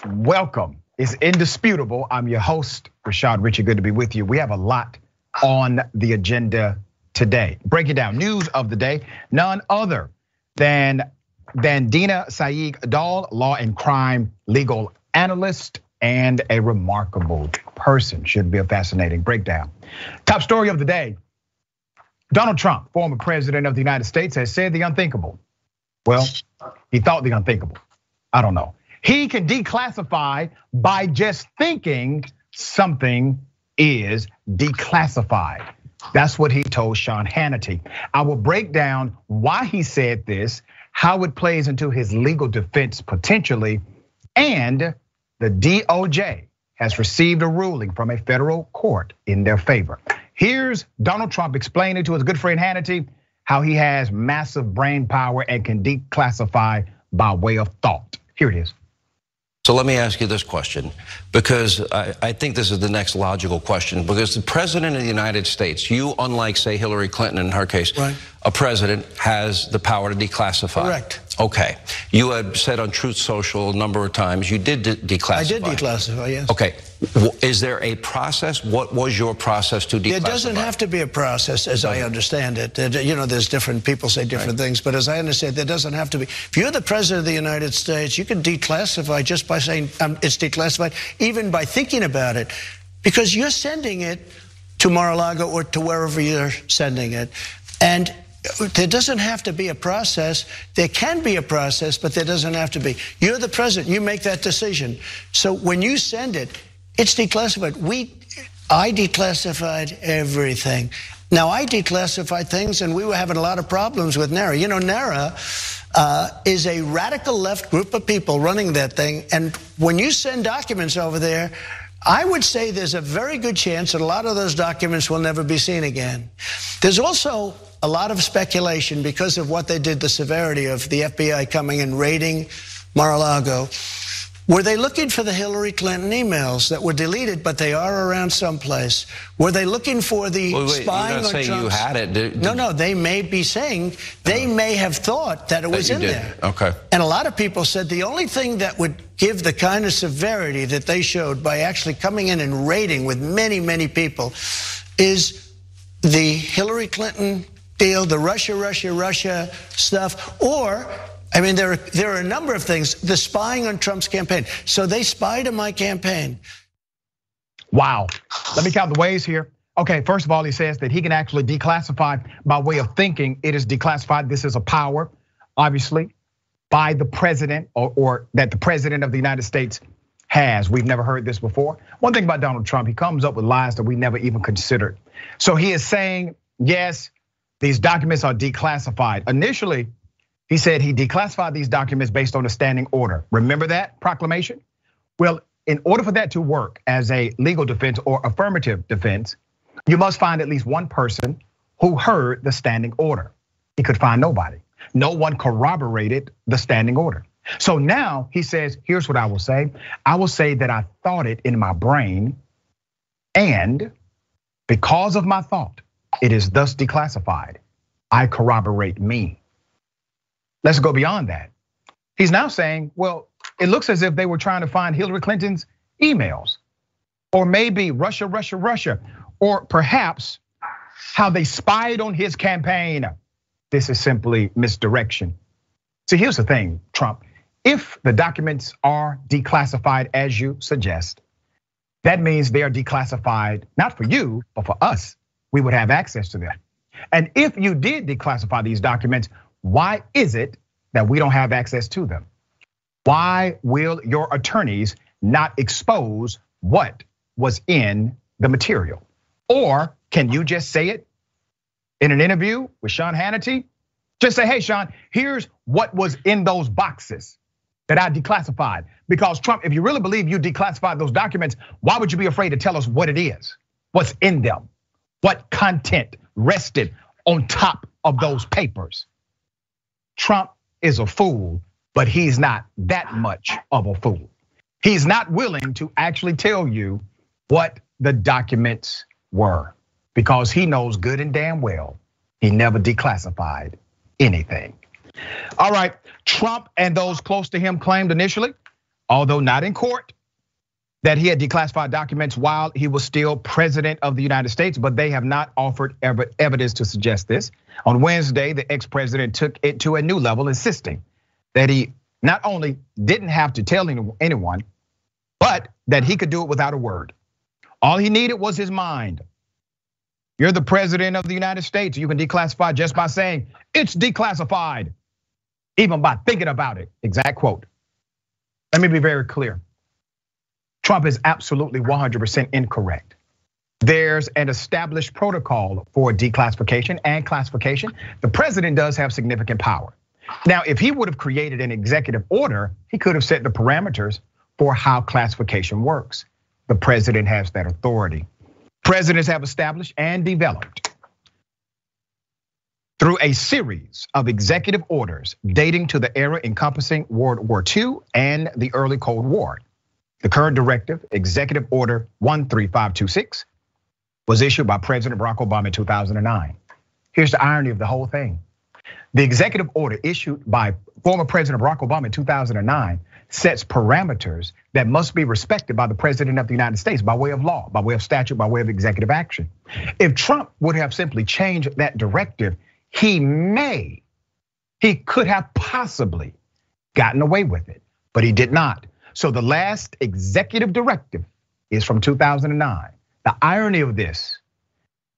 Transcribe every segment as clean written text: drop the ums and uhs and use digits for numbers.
Welcome. It's Indisputable. I'm your host, Richey. Good to be with you. We have a lot on the agenda today. Breaking down news of the day, none other than Dina Sayegh, law and crime legal analyst and a remarkable person. Should be a fascinating breakdown. Top story of the day. Donald Trump, former president of the United States, has said the unthinkable. Well, he thought the unthinkable. I don't know. He can declassify by just thinking something is declassified. That's what he told Sean Hannity. I will break down why he said this, how it plays into his legal defense potentially, and the DOJ has received a ruling from a federal court in their favor. Here's Donald Trump explaining to his good friend Hannity how he has massive brain power and can declassify by way of thought. Here it is. So let me ask you this question, because I think this is the next logical question, because the president of the United States, you, unlike, say, Hillary Clinton in her case, right, a president has the power to declassify. Correct. Okay. You had said on Truth Social a number of times you did declassify. I did declassify, yes. Okay. Is there a process? What was your process to declassify? There doesn't have to be a process, as I understand it. You know, there's different people say different things, but as I understand, there doesn't have to be. If you're the president of the United States, you can declassify just by saying it's declassified, even by thinking about it, because you're sending it to Mar-a-Lago or to wherever you're sending it. And there doesn't have to be a process. There can be a process, but there doesn't have to be. You're the president, you make that decision. So when you send it, it's declassified. I declassified everything. Now, I declassified things, and we were having a lot of problems with NARA. You know, NARA is a radical left group of people running that thing, and when you send documents over there, I would say there's a very good chance that a lot of those documents will never be seen again. There's also a lot of speculation because of what they did, the severity of the FBI coming and raiding Mar-a-Lago. Were they looking for the Hillary Clinton emails that were deleted, but they are around someplace? Were they looking for the spying on Trump's? You had it. No, they may be saying, they may have thought that it was in there. Okay. And a lot of people said the only thing that would give the kind of severity that they showed by actually coming in and raiding with many, many people is the Hillary Clinton deal, the Russia stuff, or I mean, there are a number of things. The spying on Trump's campaign. So they spied on my campaign. Wow. Let me count the ways here. Okay, first of all, he says that he can actually declassify by way of thinking it is declassified. This is a power, obviously, by the president or that the president of the United States has. We've never heard this before. One thing about Donald Trump, he comes up with lies that we never even considered. So he is saying, yes, these documents are declassified. Initially, he said he declassified these documents based on a standing order. Remember that proclamation? Well, in order for that to work as a legal defense or affirmative defense, you must find at least one person who heard the standing order. He could find nobody. No one corroborated the standing order. So now he says, here's what I will say. I will say that I thought it in my brain, and because of my thought, it is thus declassified. I corroborate me. Let's go beyond that. He's now saying, well, it looks as if they were trying to find Hillary Clinton's emails, or maybe Russia, or perhaps how they spied on his campaign. This is simply misdirection. So here's the thing, Trump. If the documents are declassified as you suggest, that means they are declassified, not for you, but for us. We would have access to them. And if you did declassify these documents, why is it that we don't have access to them? Why will your attorneys not expose what was in the material? Or can you just say it in an interview with Sean Hannity? Just say, hey, Sean, here's what was in those boxes that I declassified. Because Trump, if you really believe you declassified those documents, why would you be afraid to tell us what it is? What's in them? What content rested on top of those papers? Trump is a fool, but he's not that much of a fool. He's not willing to actually tell you what the documents were, because he knows good and damn well he never declassified anything. All right, Trump and those close to him claimed initially although not in court, that he had declassified documents while he was still president of the United States, but they have not offered evidence to suggest this. On Wednesday, the ex-president took it to a new level, insisting that he not only didn't have to tell anyone, but that he could do it without a word. All he needed was his mind. You're the president of the United States. You can declassify just by saying it's declassified, even by thinking about it. Exact quote. Let me be very clear. Trump is absolutely 100% incorrect. There's an established protocol for declassification and classification. The president does have significant power. Now, if he would have created an executive order, he could have set the parameters for how classification works. The president has that authority. Presidents have established and developed through a series of executive orders dating to the era encompassing World War II and the early Cold War. The current directive, Executive Order 13526, was issued by President Barack Obama in 2009. Here's the irony of the whole thing. The executive order issued by former President Barack Obama in 2009 sets parameters that must be respected by the President of the United States by way of law, by way of statute, by way of executive action. If Trump would have simply changed that directive, he could have possibly gotten away with it, but he did not. So the last executive directive is from 2009. The irony of this,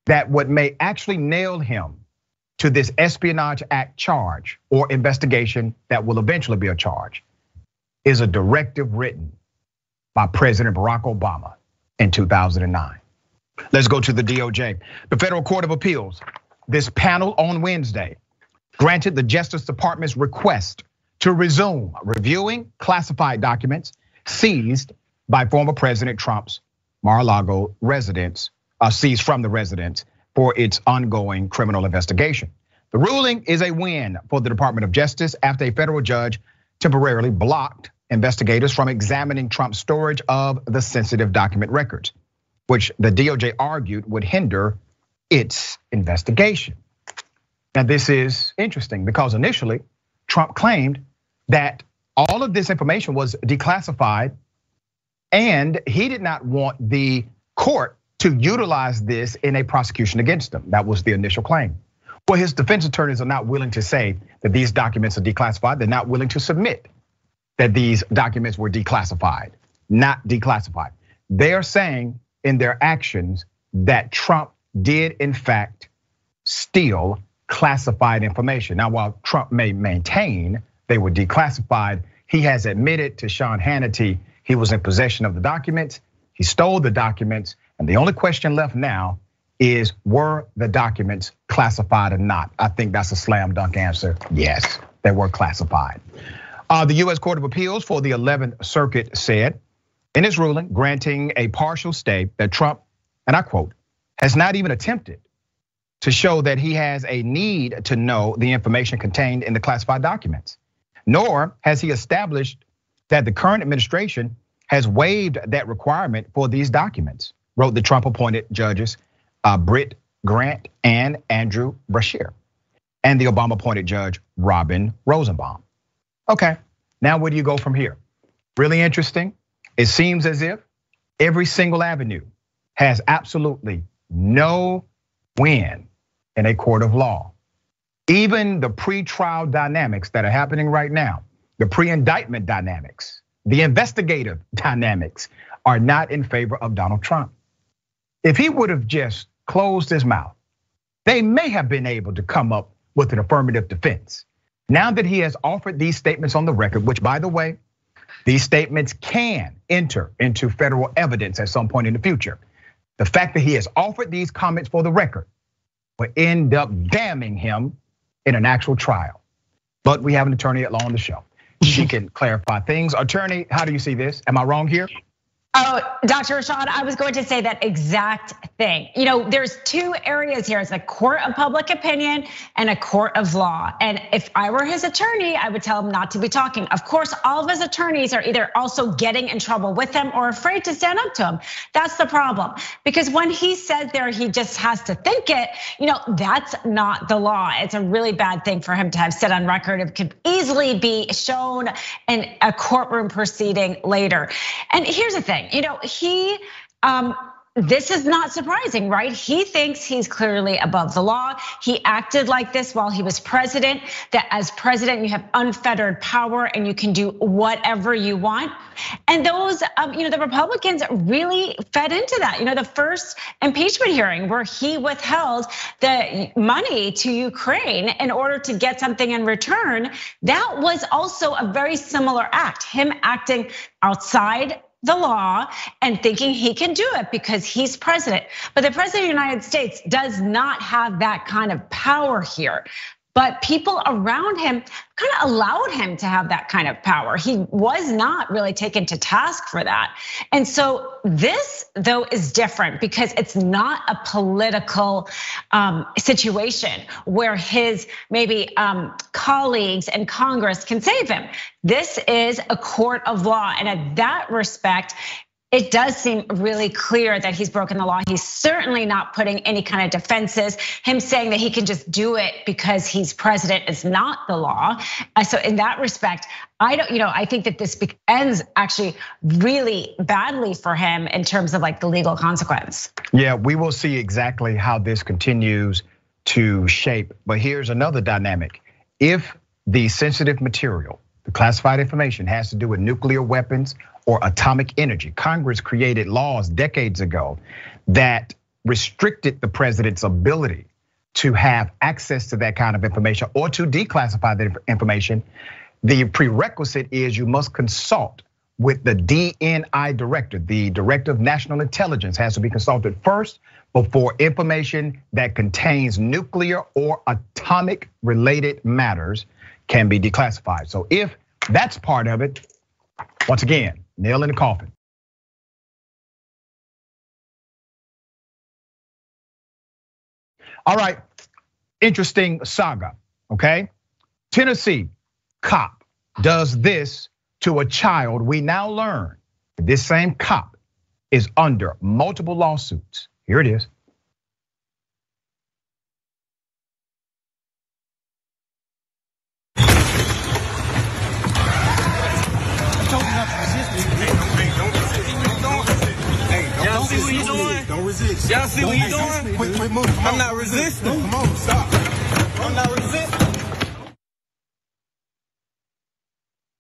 that what may actually nail him to this Espionage Act charge or investigation that will eventually be a charge, is a directive written by President Barack Obama in 2009. Let's go to the DOJ. The Federal Court of Appeals, this panel on Wednesday, granted the Justice Department's request to resume reviewing classified documents seized by former President Trump's Mar-a-Lago residence, seized from the residence for its ongoing criminal investigation. The ruling is a win for the Department of Justice after a federal judge temporarily blocked investigators from examining Trump's storage of the sensitive document records, which the DOJ argued would hinder its investigation. Now, this is interesting because initially Trump claimed that all of this information was declassified and he did not want the court to utilize this in a prosecution against him. That was the initial claim. Well, his defense attorneys are not willing to say that these documents are declassified. They're not willing to submit that these documents were declassified, not declassified. They are saying in their actions that Trump did in fact steal classified information. Now, while Trump may maintain they were declassified, he has admitted to Sean Hannity he was in possession of the documents, he stole the documents, and the only question left now is, were the documents classified or not? I think that's a slam dunk answer. Yes, they were classified. The US Court of Appeals for the 11th Circuit said in its ruling granting a partial stay that Trump, and I quote, has not even attempted to show that he has a need to know the information contained in the classified documents, nor has he established that the current administration has waived that requirement for these documents, wrote the Trump-appointed judges Britt Grant and Andrew Brashear, and the Obama-appointed judge Robin Rosenbaum. Okay, now where do you go from here? Really interesting. It seems as if every single avenue has absolutely no win in a court of law. Even the pre-trial dynamics that are happening right now, the pre-indictment dynamics, the investigative dynamics are not in favor of Donald Trump. If he would have just closed his mouth, they may have been able to come up with an affirmative defense. Now that he has offered these statements on the record, which by the way, these statements can enter into federal evidence at some point in the future. The fact that he has offered these comments for the record will end up damning him in an actual trial. But we have an attorney at law on the show. She can clarify things. Attorney, how do you see this? Am I wrong here? Oh, Dr. Rashad, I was going to say that exact thing. There's two areas here. It's a court of public opinion and a court of law. And if I were his attorney, I would tell him not to be talking. Of course, all of his attorneys are either also getting in trouble with him or afraid to stand up to him. That's the problem. Because when he said there, he just has to think it, that's not the law. It's a really bad thing for him to have said on record. It could easily be shown in a courtroom proceeding later. And here's the thing. This is not surprising, right? He thinks he's clearly above the law. He acted like this while he was president, that as president, you have unfettered power and you can do whatever you want. And those, the Republicans really fed into that. The first impeachment hearing where he withheld the money to Ukraine in order to get something in return, that was also a very similar act, him acting outside the law and thinking he can do it because he's president. But the president of the United States does not have that kind of power here. But people around him kind of allowed him to have that kind of power. He was not really taken to task for that. And so this, though, is different because it's not a political situation where his maybe colleagues in Congress can save him. This is a court of law. And in that respect, it does seem really clear that he's broken the law. He's certainly not putting any kind of defenses. Him saying that he can just do it because he's president is not the law. So in that respect, I think that this ends actually really badly for him in terms of like the legal consequence. Yeah, we will see exactly how this continues to shape. But here's another dynamic. If the sensitive material, the classified information has to do with nuclear weapons or atomic energy. Congress created laws decades ago that restricted the president's ability to have access to that kind of information or to declassify that information. The prerequisite is you must consult with the DNI director. The director of national intelligence has to be consulted first before information that contains nuclear or atomic related matters can be declassified. So if that's part of it, once again, nail in the coffin. All right, interesting saga, okay? Tennessee cop does this to a child. We now learn that this same cop is under multiple lawsuits. Here it is. Y'all see what you doing? Don't resist. Y'all see what you doing? Quick move. I'm not resisting. Come on, stop. I'm not resisting.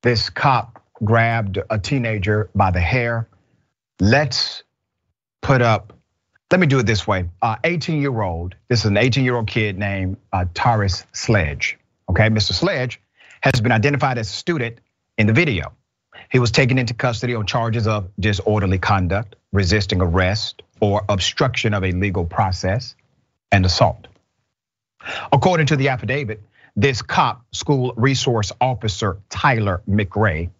This cop grabbed a teenager by the hair. Let me do it this way. 18-year-old, this is an 18-year-old kid named Taurus Sledge. Okay, Mr. Sledge has been identified as a student in the video. He was taken into custody on charges of disorderly conduct, resisting arrest, or obstruction of a legal process, and assault. According to the affidavit, this cop, school resource officer Tyler McRae,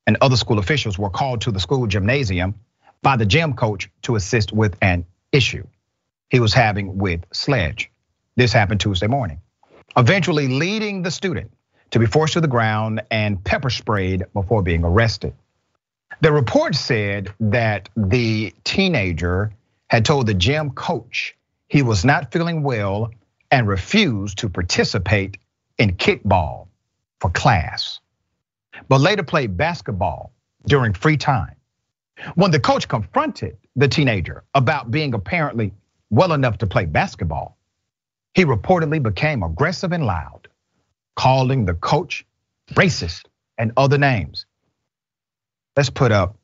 and other school officials were called to the school gymnasium by the gym coach to assist with an issue he was having with Sledge. This happened Tuesday morning, eventually leading the student to be forced to the ground and pepper sprayed before being arrested. The report said that the teenager had told the gym coach he was not feeling well and refused to participate in kickball for class, but later played basketball during free time. When the coach confronted the teenager about being apparently well enough to play basketball, he reportedly became aggressive and loud, calling the coach racist and other names. Let's put up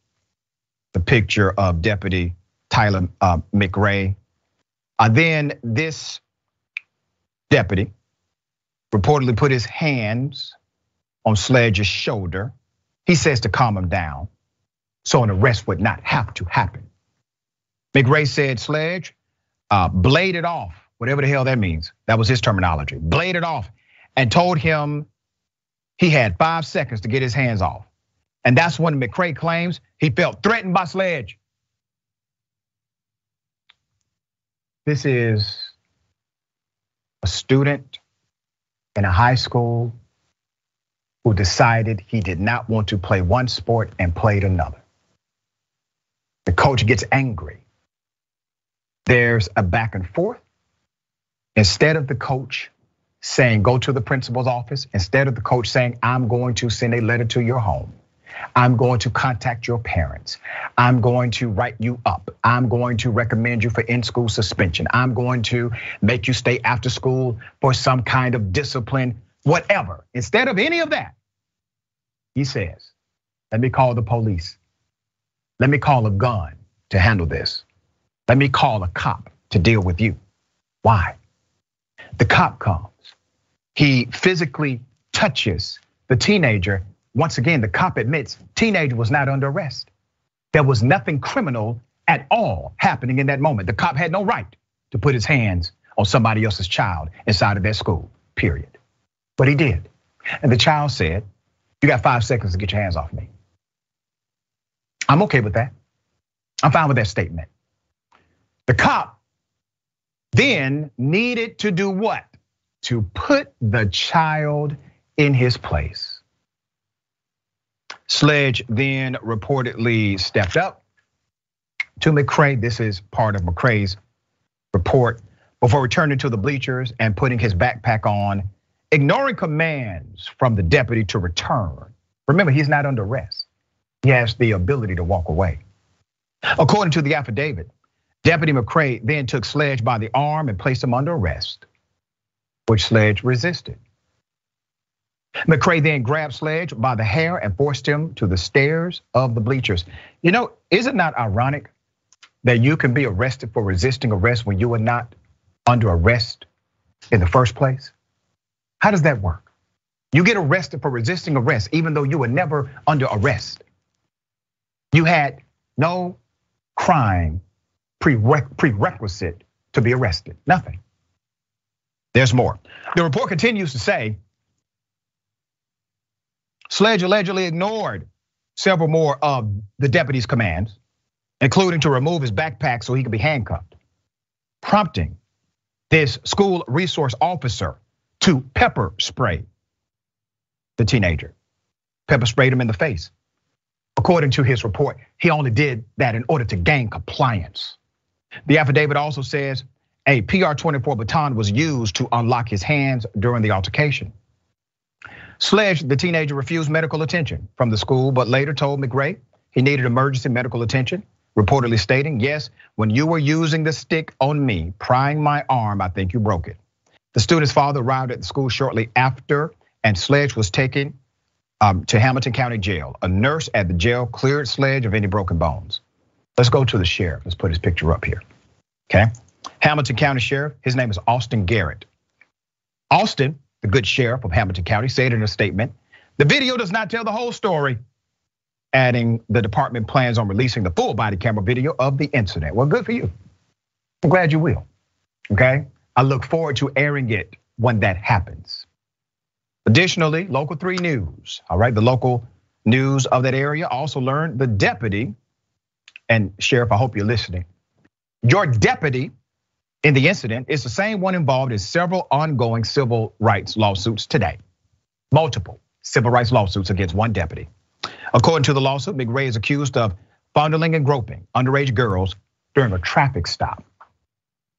the picture of Deputy Tyler McRae. Then this deputy reportedly put his hands on Sledge's shoulder. He says to calm him down so an arrest would not have to happen. McRae said Sledge bladed off, whatever the hell that means. That was his terminology, bladed off, and told him he had 5 seconds to get his hands off. And that's when McCray claims he felt threatened by Sledge. This is a student in a high school who decided he did not want to play one sport and played another. The coach gets angry. There's a back and forth. Instead of the coach saying, go to the principal's office, instead of the coach saying, I'm going to send a letter to your home, I'm going to contact your parents, I'm going to write you up, I'm going to recommend you for in-school suspension, I'm going to make you stay after school for some kind of discipline, whatever. Instead of any of that, he says, let me call the police. Let me call a gun to handle this. Let me call a cop to deal with you. Why? The cop comes. He physically touches the teenager. Once again, the cop admits teenager was not under arrest. There was nothing criminal at all happening in that moment. The cop had no right to put his hands on somebody else's child inside of their school, period. But he did. And the child said, you got 5 seconds to get your hands off me. I'm okay with that. I'm fine with that statement. The cop then needed to do what? To put the child in his place. Sledge then reportedly stepped up to McCray. This is part of McCray's report before returning to the bleachers and putting his backpack on, ignoring commands from the deputy to return. Remember, he's not under arrest. He has the ability to walk away. According to the affidavit, Deputy McCray then took Sledge by the arm and placed him under arrest, which Sledge resisted. McCray then grabbed Sledge by the hair and forced him to the stairs of the bleachers. You know, is it not ironic that you can be arrested for resisting arrest when you were not under arrest in the first place? How does that work? You get arrested for resisting arrest even though you were never under arrest. You had no crime prerequisite to be arrested, nothing. There's more. The report continues to say, Sledge allegedly ignored several more of the deputy's commands, including to remove his backpack so he could be handcuffed, prompting this school resource officer to pepper spray the teenager. Pepper sprayed him in the face. According to his report, he only did that in order to gain compliance. The affidavit also says a PR-24 baton was used to unlock his hands during the altercation. Sledge, the teenager, refused medical attention from the school, but later told McCray he needed emergency medical attention, reportedly stating, yes, when you were using the stick on me, prying my arm, I think you broke it. The student's father arrived at the school shortly after, and Sledge was taken to Hamilton County Jail. A nurse at the jail cleared Sledge of any broken bones. Let's go to the sheriff. Let's put his picture up here, okay? Hamilton County Sheriff, his name is Austin Garrett. Austin, the good sheriff of Hamilton County, said in a statement, the video does not tell the whole story, adding the department plans on releasing the full body camera video of the incident. Well, good for you. I'm glad you will, okay? I look forward to airing it when that happens. Additionally, Local 3 News, all right, the local news of that area also learned the deputy, and Sheriff, I hope you're listening, your deputy in the incident is the same one involved in several ongoing civil rights lawsuits today. Multiple civil rights lawsuits against one deputy. According to the lawsuit, McRae is accused of fondling and groping underage girls during a traffic stop.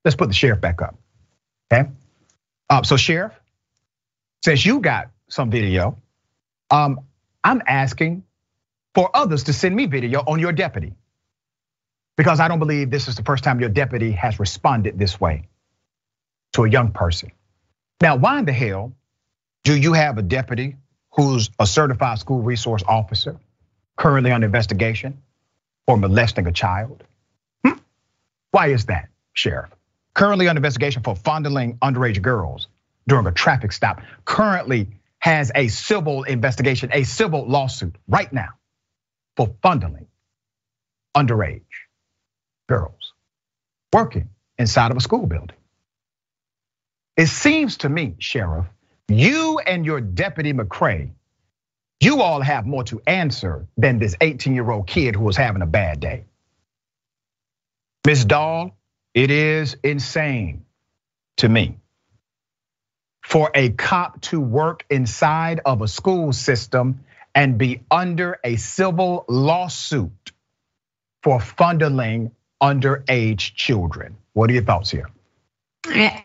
Let's put the sheriff back up, okay? So Sheriff, since you got some video, I'm asking for others to send me video on your deputy, because I don't believe this is the first time your deputy has responded this way to a young person. Now, why in the hell do you have a deputy who's a certified school resource officer currently under investigation for molesting a child? Why is that, Sheriff? Currently under investigation for fondling underage girls during a traffic stop, currently has a civil investigation, a civil lawsuit right now for fondling underage girls working inside of a school building. It seems to me, Sheriff, you and your deputy McCray You all have more to answer than this 18-year-old kid who was having a bad day. Ms. Dahl, it is insane to me for a cop to work inside of a school system and be under a civil lawsuit for fondling underage children. What are your thoughts here?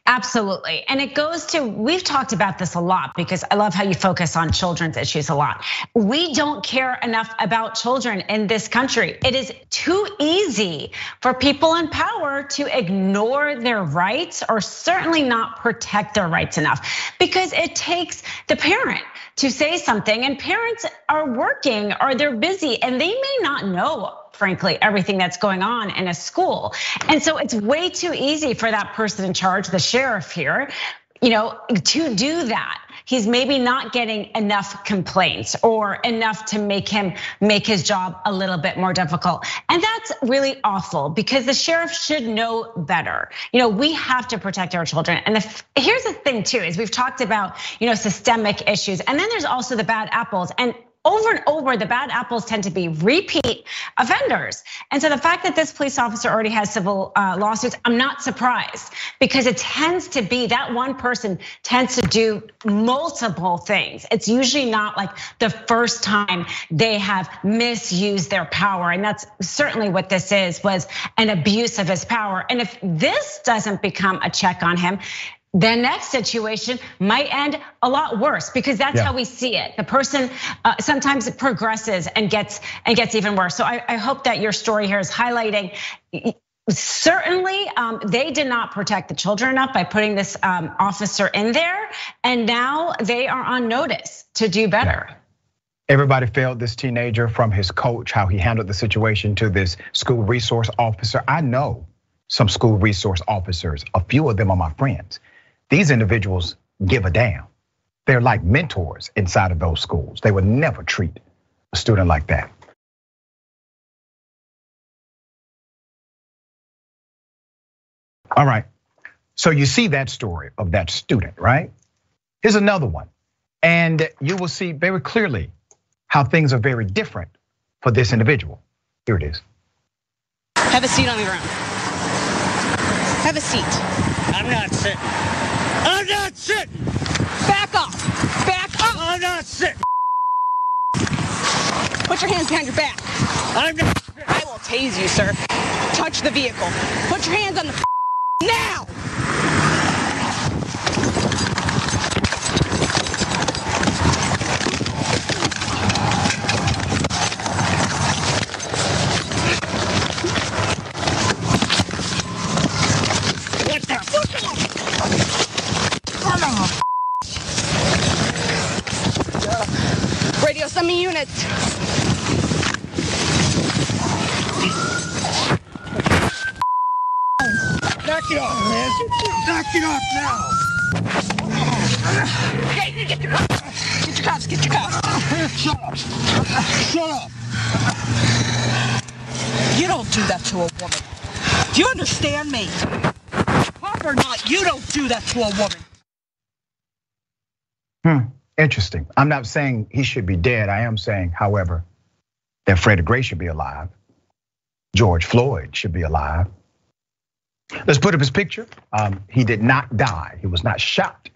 Absolutely. And it goes to, we've talked about this a lot because I love how you focus on children's issues a lot. We don't care enough about children in this country. It is too easy for people in power to ignore their rights or certainly not protect their rights enough because it takes the parent to say something, and parents are working or they're busy and they may not know, frankly, everything that's going on in a school. And so it's way too easy for that person in charge, the sheriff here, to do that. He's maybe not getting enough complaints or enough to make his job a little bit more difficult. And that's really awful because the sheriff should know better. We have to protect our children. And here's the thing too, is we've talked about, systemic issues. And then there's also the bad apples. And over, the bad apples tend to be repeat offenders. And so the fact that this police officer already has civil lawsuits, I'm not surprised because it tends to be that one person tends to do multiple things. It's usually not like the first time they have misused their power. And that's certainly what this was an abuse of his power. And if this doesn't become a check on him, the next situation might end a lot worse because that's how we see it. The person sometimes it progresses and gets even worse. So I hope that your story here is highlighting. Certainly, they did not protect the children enough by putting this officer in there, and now they are on notice to do better. Yeah. Everybody failed this teenager, from his coach, how he handled the situation, to this school resource officer. I know some school resource officers. A few of them are my friends. These individuals give a damn. They're like mentors inside of those schools. They would never treat a student like that. All right, so you see that story of that student, right? Here's another one. And you will see very clearly how things are very different for this individual. Here it is. Have a seat on the ground. Have a seat. I'm not sitting. I'm not sitting. Back off. Back up. I'm not sitting. Put your hands behind your back. I'm not sitting. I will tase you, sir. Touch the vehicle. Put your hands on the now. Radio, send me units. Knock it off, man. Knock it off now. Get your cuffs. Get your cuffs. Get your cuffs. Shut up. Shut up. You don't do that to a woman. Do you understand me? Pop or not, you don't do that to a woman. Interesting. I'm not saying he should be dead. I am saying, however, that Freddie Gray should be alive. George Floyd should be alive. Let's put up his picture. He did not die. He was not shot.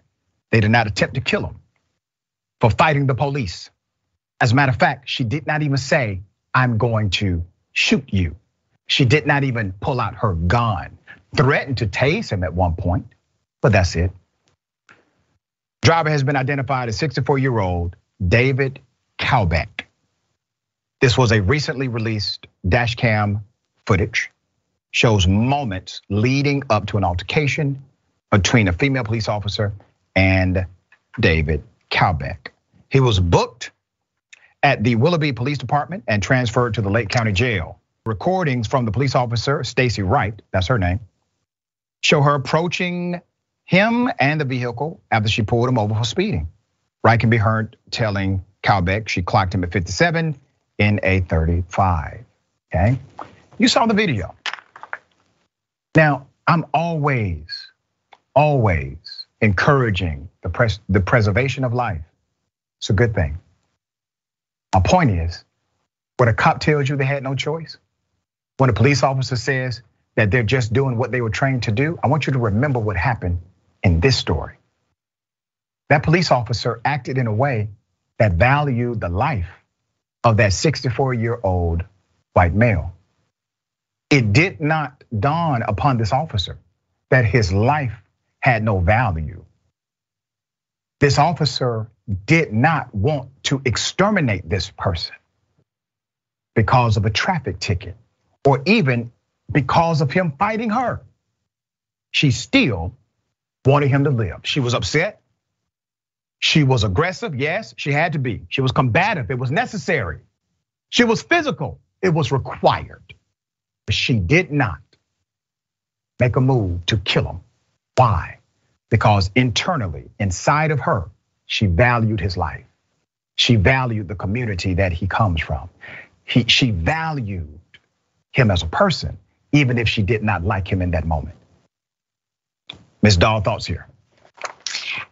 They did not attempt to kill him for fighting the police. As a matter of fact, she did not even say, I'm going to shoot you. She did not even pull out her gun. Threatened to tase him at one point, but that's it. Driver has been identified as 64-year-old David Cowbeck. This was a recently released dash cam footage. Shows moments leading up to an altercation between a female police officer and David Cowbeck. He was booked at the Willoughby Police Department and transferred to the Lake County Jail. Recordings from the police officer, Stacy Wright, that's her name, show her approaching him and the vehicle after she pulled him over for speeding. Wright can be heard telling Cowbeck she clocked him at 57 in a 35, okay? You saw the video. Now, I'm always encouraging the preservation of life. It's a good thing. My point is, when a cop tells you they had no choice, when a police officer says that they're just doing what they were trained to do, I want you to remember what happened in this story. That police officer acted in a way that valued the life of that 64-year-old white male. It did not dawn upon this officer that his life had no value. This officer did not want to exterminate this person because of a traffic ticket or even because of him fighting her. She still wanted him to live. She was upset. She was aggressive. Yes, she had to be. She was combative. It was necessary. She was physical. It was required. But she did not make a move to kill him. Why? Because internally, inside of her, she valued his life. She valued the community that he comes from. She valued him as a person, even if she did not like him in that moment. Ms. Dahl, thoughts here?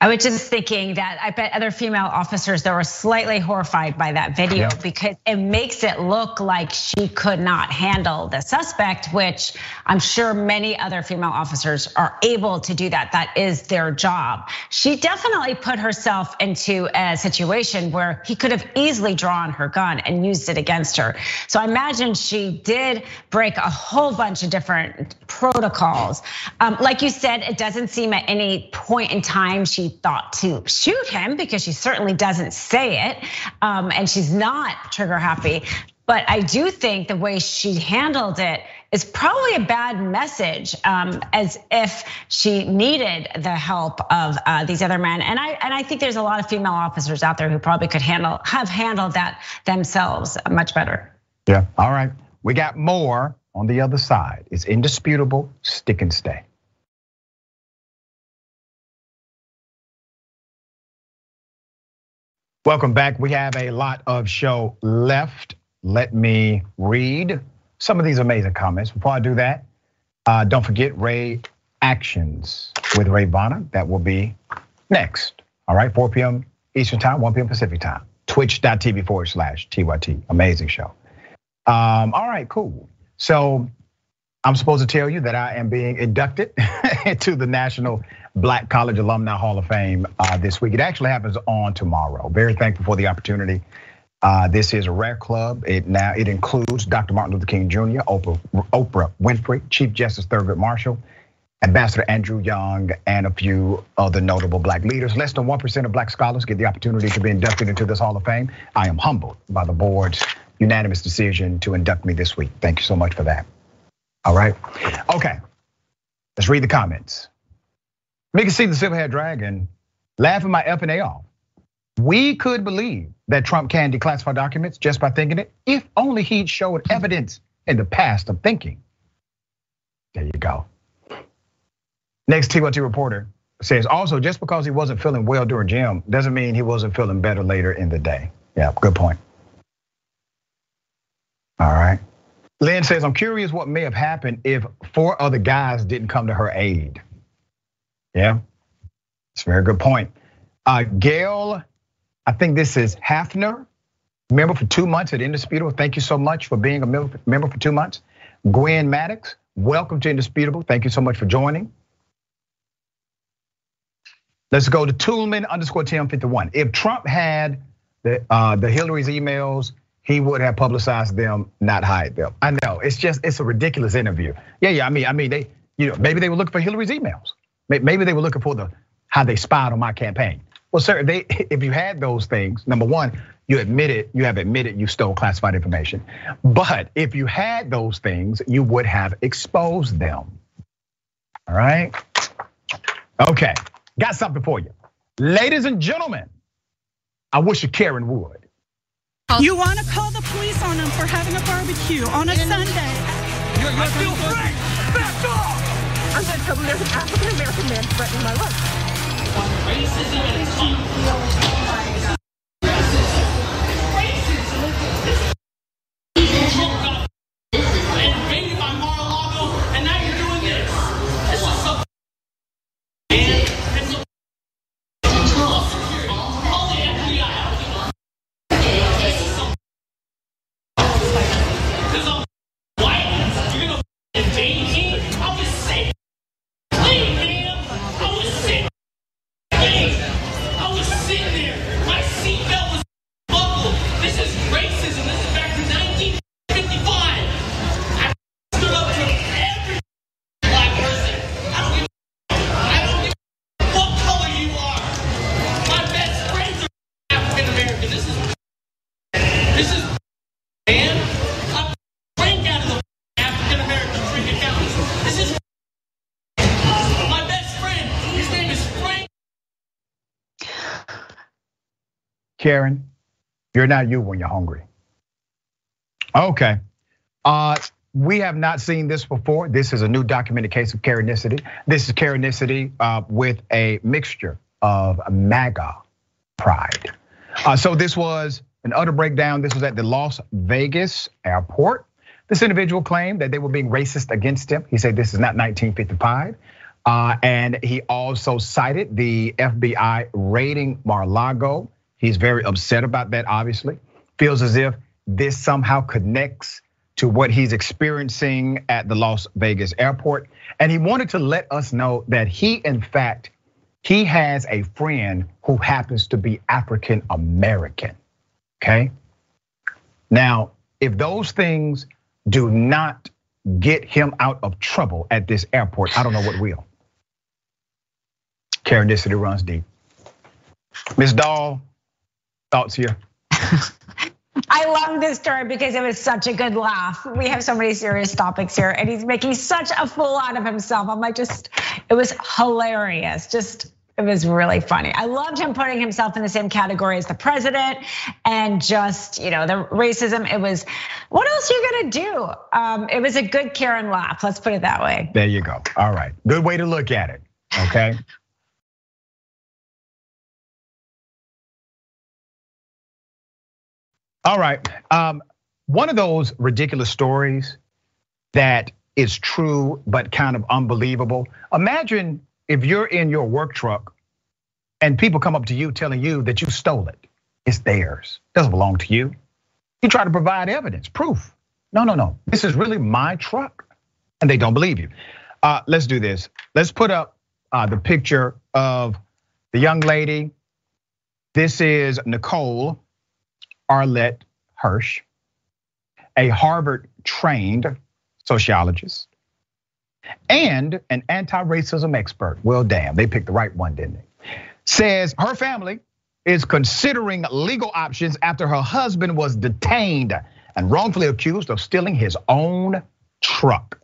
I was just thinking that I bet other female officers that were slightly horrified by that video because it makes it look like she could not handle the suspect, which I'm sure many other female officers are able to do that. That is their job. She definitely put herself into a situation where he could have easily drawn her gun and used it against her. So I imagine she did break a whole bunch of different protocols. Like you said, it doesn't seem at any point in time she thought to shoot him because she certainly doesn't say it, and she's not trigger happy. But I do think the way she handled it is probably a bad message, as if she needed the help of these other men. And I think there's a lot of female officers out there who probably could have handled that themselves much better. Yeah, all right. We got more on the other side. It's indisputable, stick and stay. Welcome back. We have a lot of show left. Let me read some of these amazing comments. Before I do that, don't forget Ray Actions with Ray Bonner. That will be next. All right, 4 p.m. Eastern time, 1 p.m. Pacific time. Twitch.tv/TYT. Amazing show. All right, cool. So I'm supposed to tell you that I am being inducted into the National Black College Alumni Hall of Fame this week. It actually happens on tomorrow. Very thankful for the opportunity. This is a rare club. It includes Dr. Martin Luther King Jr., Oprah Winfrey, Chief Justice Thurgood Marshall, Ambassador Andrew Young, and a few other notable black leaders. Less than 1% of black scholars get the opportunity to be inducted into this Hall of Fame. I am humbled by the board's unanimous decision to induct me this week. Thank you so much for that. All right, okay, let's read the comments. We can see the silver-haired dragon laughing my F and A off. We could believe that Trump can declassify documents just by thinking it, if only he'd showed evidence in the past of thinking. There you go. Next TYT reporter says, also, just because he wasn't feeling well during gym doesn't mean he wasn't feeling better later in the day. Yeah, good point. All right. Lynn says, I'm curious what may have happened if 4 other guys didn't come to her aid. Yeah, it's a very good point. Gail, I think this is Hafner, member for 2 months at Indisputable. Thank you so much for being a member for 2 months. Gwen Maddox, welcome to Indisputable. Thank you so much for joining. Let's go to Toolman_TM51. If Trump had the Hillary's emails, he would have publicized them, not hide them. I know, it's a ridiculous interview. Yeah, I mean, they, maybe they were looking for Hillary's emails. Maybe they were looking for how they spied on my campaign. Well, sir, if you had those things, number one, you have admitted you stole classified information. But if you had those things, you would have exposed them. All right? Okay, got something for you. Ladies and gentlemen, I wish a Karen would. You want to call the police on them for having a barbecue on a Sunday? I feel free! Back off! I'm going to tell them there's an African-American man threatening my life. Racism and racism. Invaded by Mar-a-Lago, and now you're doing this. This is so. Call the FBI. This is man. I'm Frank out of the African American freaking county. This is my best friend. His name is Frank. Karen, you're not you when you're hungry. Okay. We have not seen this before. This is a new documented case of Karenicity. This is Karenicity with a mixture of MAGA pride. So this was an utter breakdown. This was at the Las Vegas airport. This individual claimed that they were being racist against him. He said this is not 1955. And he also cited the FBI raiding Mar-a-Lago. He's very upset about that, obviously. Feels as if this somehow connects to what he's experiencing at the Las Vegas airport. And he wanted to let us know that he has a friend who happens to be African American, okay? Now, if those things do not get him out of trouble at this airport, I don't know what will. Karenicity runs deep. Ms. Dahl, thoughts here? I love this story because it was such a good laugh. We have so many serious topics here and he's making such a fool out of himself. I'm like, it was hilarious. It was really funny. I loved him putting himself in the same category as the president and just, the racism. It was, what else are you gonna do? It was a good Karen laugh, let's put it that way. There you go, all right. Good way to look at it, okay? All right, one of those ridiculous stories that is true but kind of unbelievable. Imagine if you're in your work truck and people come up to you telling you that you stole it. It's theirs, doesn't belong to you. You try to provide evidence, proof. No, this is really my truck. And they don't believe you. Let's do this. Let's put up the picture of the young lady. This is Nicole Arlette Hirsch, a Harvard-trained sociologist and an anti-racism expert. Well, damn, they picked the right one, didn't they? Says her family is considering legal options after her husband was detained and wrongfully accused of stealing his own truck.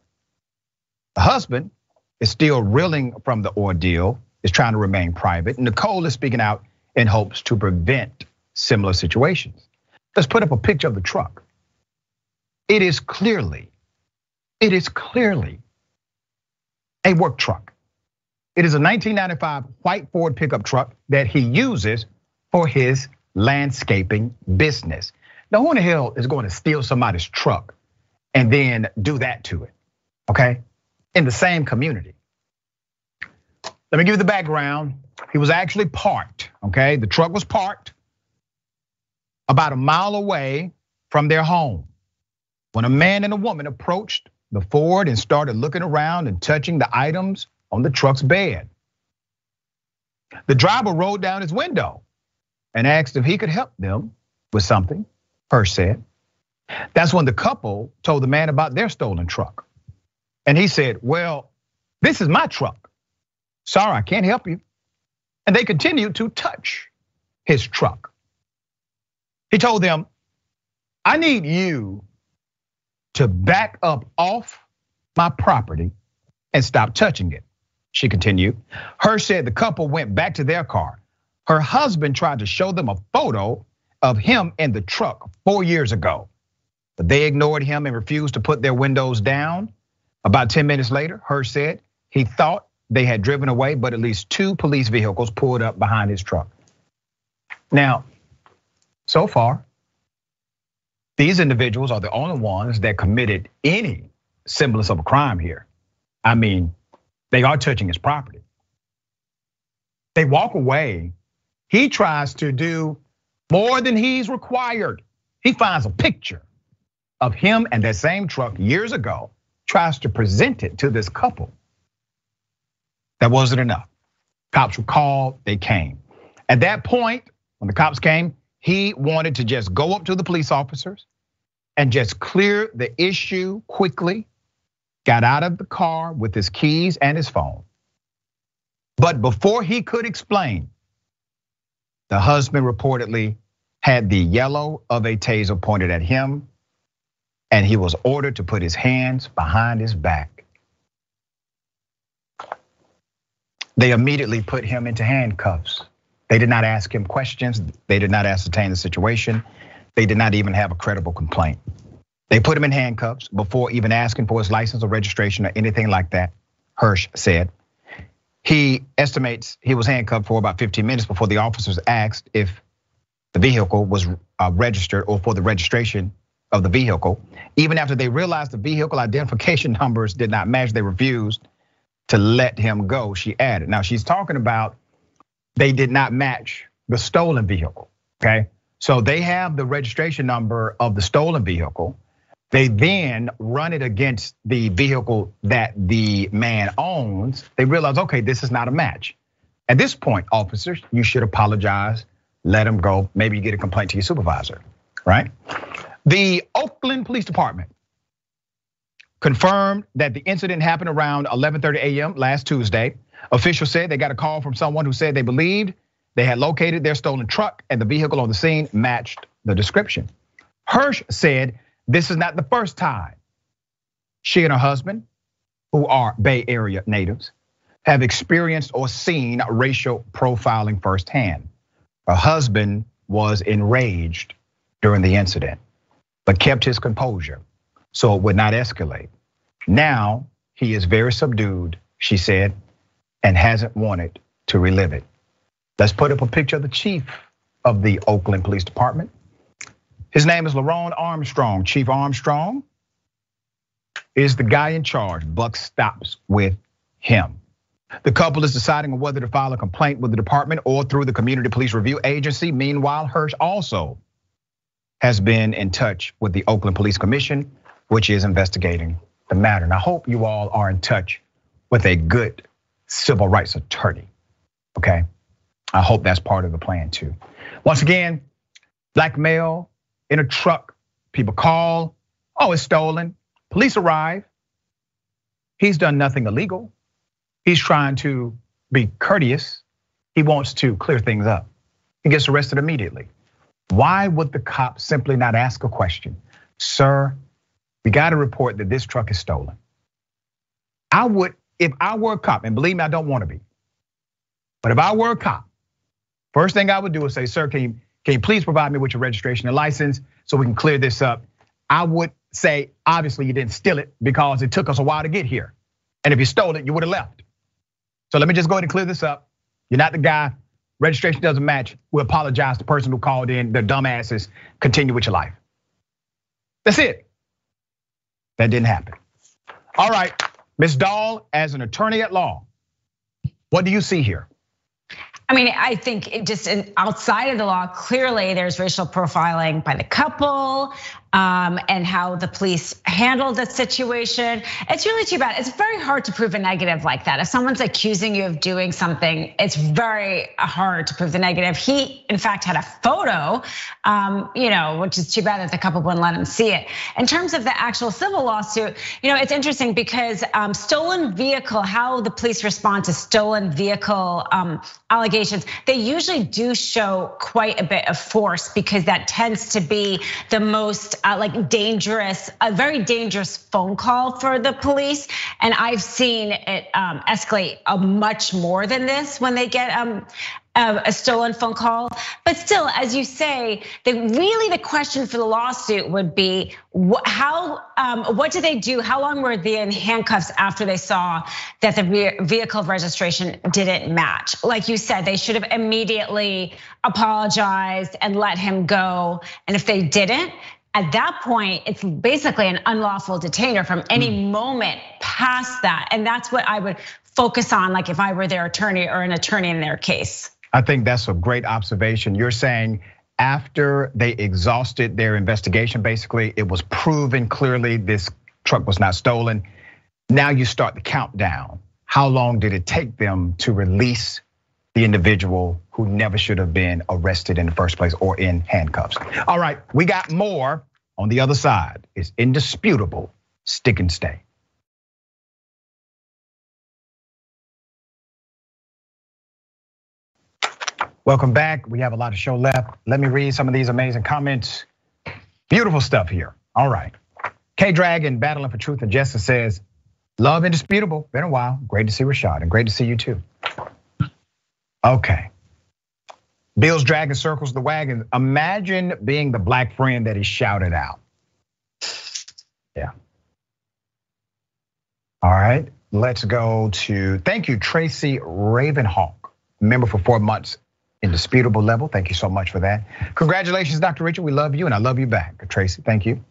The husband is still reeling from the ordeal, is trying to remain private. Nicole is speaking out in hopes to prevent similar situations. Let's put up a picture of the truck. It is clearly a work truck. It is a 1995 white Ford pickup truck that he uses for his landscaping business. Now, who in the hell is going to steal somebody's truck and then do that to it, okay? In the same community. Let me give you the background. He was actually parked, okay? The truck was parked about a mile away from their home when a man and a woman approached the Ford and started looking around and touching the items on the truck's bed. The driver rolled down his window and asked if he could help them with something, Hirsch said. That's when the couple told the man about their stolen truck. And he said, well, this is my truck. Sorry, I can't help you. And they continued to touch his truck. He told them, I need you to back up off my property and stop touching it, she continued. Hirsch said the couple went back to their car. Her husband tried to show them a photo of him in the truck 4 years ago, but they ignored him and refused to put their windows down. About 10 minutes later, Hirsch said he thought they had driven away, but at least 2 police vehicles pulled up behind his truck. Now, so far, these individuals are the only ones that committed any semblance of a crime here. I mean, they are touching his property. They walk away. He tries to do more than he's required. He finds a picture of him and that same truck years ago, tries to present it to this couple. That wasn't enough. Cops were called, they came. At that point, when the cops came, he wanted to just go up to the police officers and just clear the issue quickly, got out of the car with his keys and his phone. But before he could explain, the husband reportedly had the yellow of a taser pointed at him, and he was ordered to put his hands behind his back. They immediately put him into handcuffs. They did not ask him questions. They did not ascertain the situation. They did not even have a credible complaint. They put him in handcuffs before even asking for his license or registration or anything like that, Hirsch said. He estimates he was handcuffed for about 15 minutes before the officers asked if the vehicle was registered or for the registration of the vehicle. Even after they realized the vehicle identification numbers did not match, they refused to let him go, she added. Now she's talking about they did not match the stolen vehicle, okay? So they have the registration number of the stolen vehicle. They then run it against the vehicle that the man owns. They realize, okay, this is not a match. At this point, officers, you should apologize, let him go. Maybe you get a complaint to your supervisor, right? The Oakland Police Department confirmed that the incident happened around 11:30 a.m. last Tuesday. Officials said they got a call from someone who said they believed they had located their stolen truck and the vehicle on the scene matched the description. Hirsch said this is not the first time she and her husband, who are Bay Area natives, have experienced or seen racial profiling firsthand. Her husband was enraged during the incident, but kept his composure so it would not escalate. Now he is very subdued, she said, and hasn't wanted to relive it. Let's put up a picture of the chief of the Oakland Police Department. His name is Lerone Armstrong. Chief Armstrong is the guy in charge. Buck stops with him. The couple is deciding on whether to file a complaint with the department or through the Community Police Review Agency. Meanwhile, Hirsch also has been in touch with the Oakland Police Commission, which is investigating the matter. And I hope you all are in touch with a good civil rights attorney, okay? I hope that's part of the plan too. Once again, black male in a truck, people call, oh, it's stolen. Police arrive. He's done nothing illegal. He's trying to be courteous. He wants to clear things up. He gets arrested immediately. Why would the cop simply not ask a question? Sir, we got to report that this truck is stolen. I would, if I were a cop, and believe me, I don't want to be, but if I were a cop, first thing I would do is say, sir, can you please provide me with your registration and license so we can clear this up? I would say, obviously you didn't steal it because it took us a while to get here. And if you stole it, you would have left. So let me just go ahead and clear this up. You're not the guy, registration doesn't match. We apologize to the person who called in, they're dumbasses, continue with your life. That's it. That didn't happen. All right, Ms. Dahl, as an attorney at law, what do you see here? I mean, I think it just outside of the law, clearly there's racial profiling by the couple and how the police handled the situation. It's really too bad. It's very hard to prove a negative like that. If someone's accusing you of doing something, it's very hard to prove the negative. He, in fact, had a photo, which is too bad that the couple wouldn't let him see it. In terms of the actual civil lawsuit, it's interesting because stolen vehicle, how the police respond to stolen vehicle allegations, they usually do show quite a bit of force because that tends to be the most dangerous, a very dangerous phone call for the police. And I've seen it escalate much more than this when they get a stolen phone call. But still, as you say, the question for the lawsuit would be what did they do? How long were they in handcuffs after they saw that the vehicle registration didn't match? Like you said, they should have immediately apologized and let him go. And if they didn't, at that point, it's basically an unlawful detainer from any moment past that. And that's what I would focus on, like if I were their attorney or an attorney in their case. I think that's a great observation. You're saying after they exhausted their investigation, basically it was proven clearly this truck was not stolen. Now you start the countdown. How long did it take them to release the individual who never should have been arrested in the first place or in handcuffs? All right, we got more on the other side. It's indisputable. Stick and stay. Welcome back. We have a lot of show left. Let me read some of these amazing comments. Beautiful stuff here. All right. K-Dragon Battling for Truth and Justice says, love Indisputable. Been a while. Great to see Rashad and great to see you too. Okay. Bill's Dragon circles the wagon. Imagine being the black friend that he shouted out. Yeah. All right. Let's go to, thank you, Tracy Ravenhawk, member for 4 months. Indisputable level. Thank you so much for that. Congratulations, Dr. Richey. We love you and I love you back. Tracy, thank you.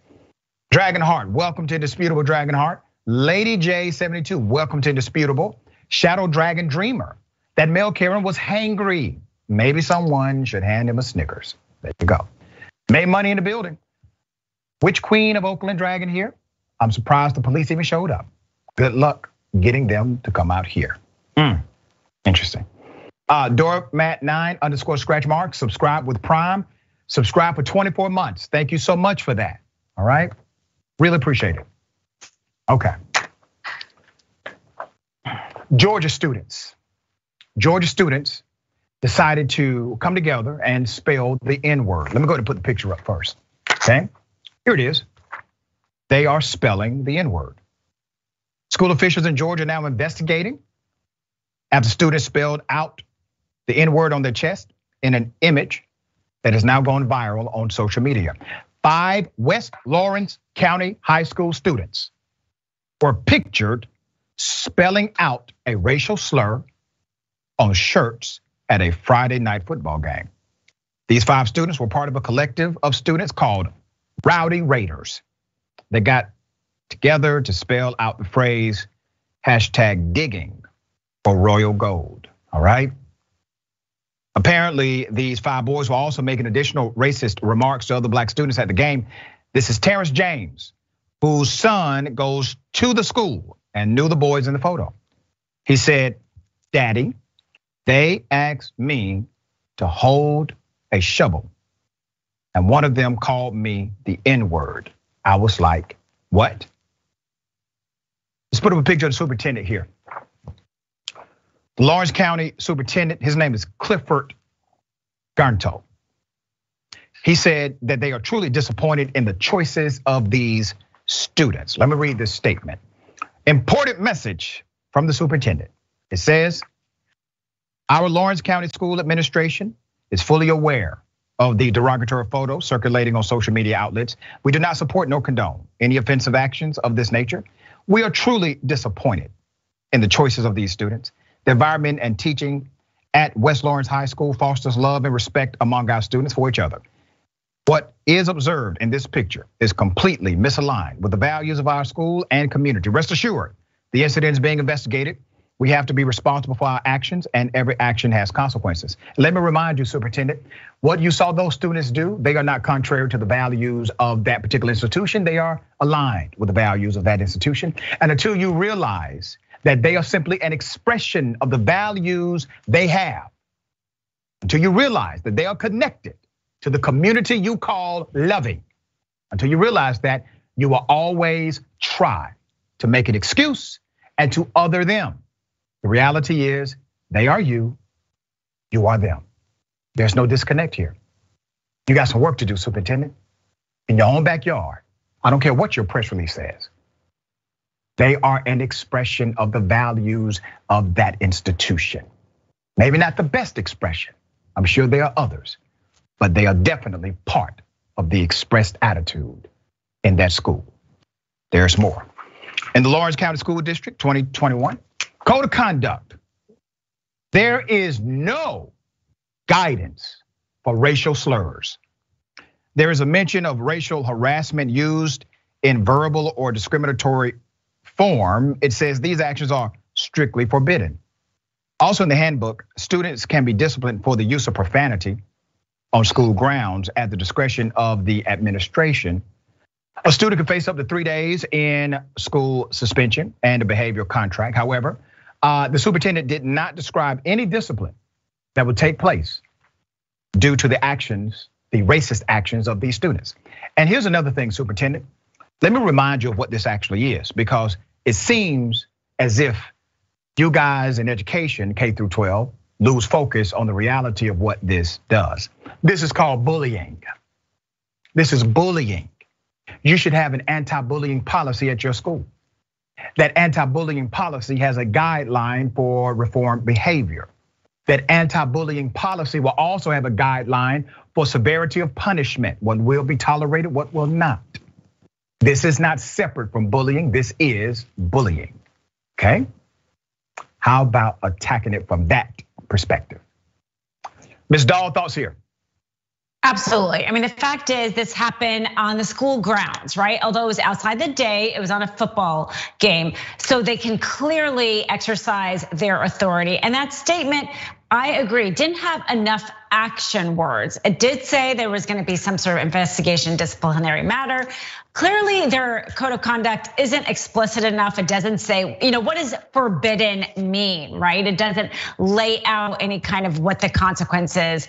Dragonheart, welcome to Indisputable Dragonheart. Lady J72, welcome to Indisputable. Shadow Dragon Dreamer, that Mel Karen was hangry. Maybe someone should hand him a Snickers. There you go. Made money in the building. Which queen of Oakland Dragon here? I'm surprised the police even showed up. Good luck getting them to come out here. Interesting. Doormat9 _ scratch mark, subscribe with Prime. Subscribe for 24 months. Thank you so much for that. All right. Really appreciate it. Okay. Georgia students decided to come together and spell the N-word. Let me go ahead and put the picture up first. Okay. Here it is. They are spelling the N-word. School officials in Georgia are now investigating after students spelled out the N-word on their chest in an image that has now gone viral on social media. 5 West Lawrence County high school students were pictured spelling out a racial slur on shirts at a Friday night football game. These 5 students were part of a collective of students called Rowdy Raiders. They got together to spell out the phrase #digging for royal gold, all right? Apparently, these 5 boys were also making additional racist remarks to other black students at the game. This is Terrence James, whose son goes to the school and knew the boys in the photo. He said, "Daddy, they asked me to hold a shovel, and one of them called me the N-word. I was like, what?" Let's put up a picture of the superintendent here. The Lawrence County superintendent, his name is Clifford Garnto. He said that they are truly disappointed in the choices of these students. Let me read this statement. Important message from the superintendent. It says, our Lawrence County School Administration is fully aware of the derogatory photos circulating on social media outlets. We do not support nor condone any offensive actions of this nature. We are truly disappointed in the choices of these students. The environment and teaching at West Lawrence High School fosters love and respect among our students for each other. What is observed in this picture is completely misaligned with the values of our school and community. Rest assured, the incident is being investigated. We have to be responsible for our actions, and every action has consequences. Let me remind you, Superintendent, what you saw those students do, they are not contrary to the values of that particular institution. They are aligned with the values of that institution. And until you realize that they are simply an expression of the values they have, until you realize that they are connected to the community you call loving, until you realize that, you will always try to make an excuse and to other them. The reality is they are you are them. There's no disconnect here. You got some work to do, Superintendent, in your own backyard. I don't care what your press release says. They are an expression of the values of that institution. Maybe not the best expression. I'm sure there are others, but they are definitely part of the expressed attitude in that school. There's more. In the Lawrence County School District 2021, Code of Conduct. There is no guidance for racial slurs. There is a mention of racial harassment used in verbal or discriminatory form. It says these actions are strictly forbidden. Also in the handbook, students can be disciplined for the use of profanity on school grounds at the discretion of the administration. A student can face up to 3 days in school suspension and a behavioral contract. However, the superintendent did not describe any discipline that would take place due to the actions, the racist actions of these students. And here's another thing, Superintendent. Let me remind you of what this actually is, because it seems as if you guys in education, K through 12, lose focus on the reality of what this does. This is called bullying. This is bullying. You should have an anti-bullying policy at your school. That anti-bullying policy has a guideline for reform behavior. That anti-bullying policy will also have a guideline for severity of punishment. What will be tolerated, what will not. This is not separate from bullying, this is bullying, okay? How about attacking it from that perspective? Ms. Dahl, thoughts here? Absolutely. I mean, the fact is this happened on the school grounds, right? Although it was outside the day, it was on a football game. So they can clearly exercise their authority. And that statement, I agree, didn't have enough action words. It did say there was gonna be some sort of investigation, disciplinary matter. Clearly their code of conduct isn't explicit enough. It doesn't say, what does forbidden mean, right? It doesn't lay out any kind of what the consequence is.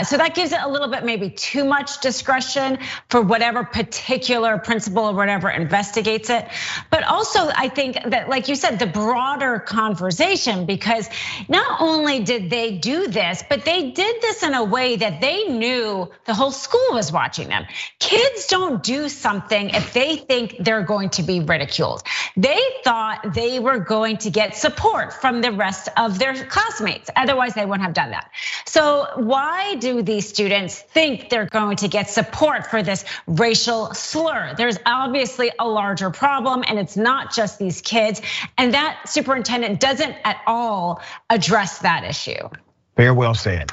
So that gives it a little bit maybe too much discretion for whatever particular principal or whatever investigates it. But also I think that, like you said, the broader conversation, because not only did they do this, but they did this in a way that they knew the whole school was watching them. Kids don't do something if they think they're going to be ridiculed. They thought they were going to get support from the rest of their classmates. Otherwise, they wouldn't have done that. So why do these students think they're going to get support for this racial slur? There's obviously a larger problem, and it's not just these kids. And that superintendent doesn't at all address that issue. Very well said.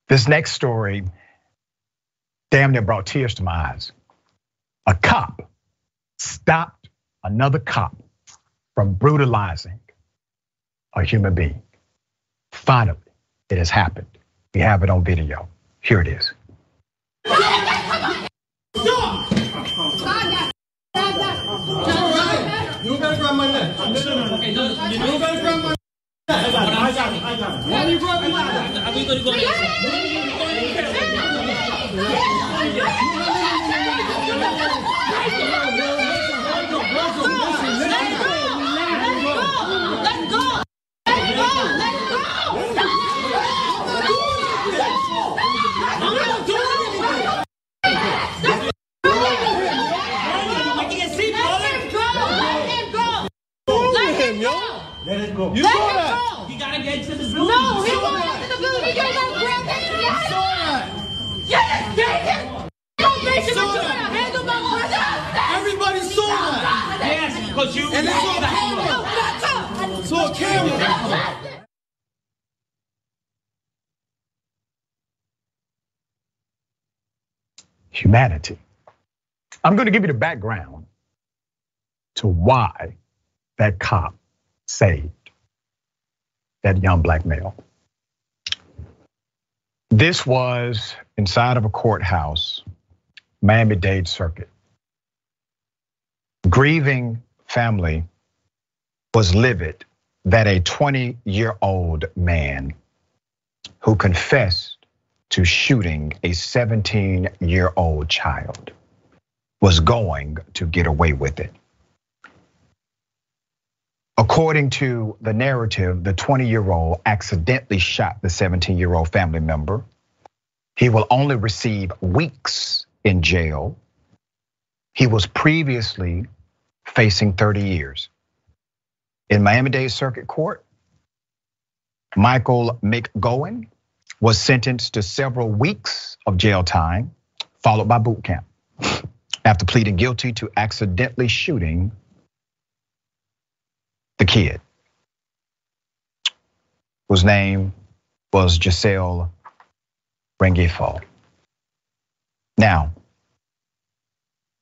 This next story damn near brought tears to my eyes. A cop stopped another cop from brutalizing a human being. Finally, it has happened. We have it on video. Here it is. You better grab my neck. Okay, you better grab my neck. I got it. Why you grab my neck? Are we gonna go? Let it go. You saw that. You gotta get to the building. No, he won't get to the building. You gotta grab him. You saw that. Yes, everybody saw that. Yes, because you. And they saw the camera. Saw a camera. Humanity. I'm going to give you the background to why that cop saved that young black male. This was inside of a courthouse, Miami-Dade Circuit. Grieving family was livid that a 20-year-old man who confessed to shooting a 17-year-old child was going to get away with it. According to the narrative, the 20-year-old accidentally shot the 17-year-old family member. He will only receive weeks in jail. He was previously facing 30 years. In Miami-Dade Circuit Court, Michael McGowan was sentenced to several weeks of jail time, followed by boot camp, after pleading guilty to accidentally shooting the kid, whose name was Giselle Rengifo. Now,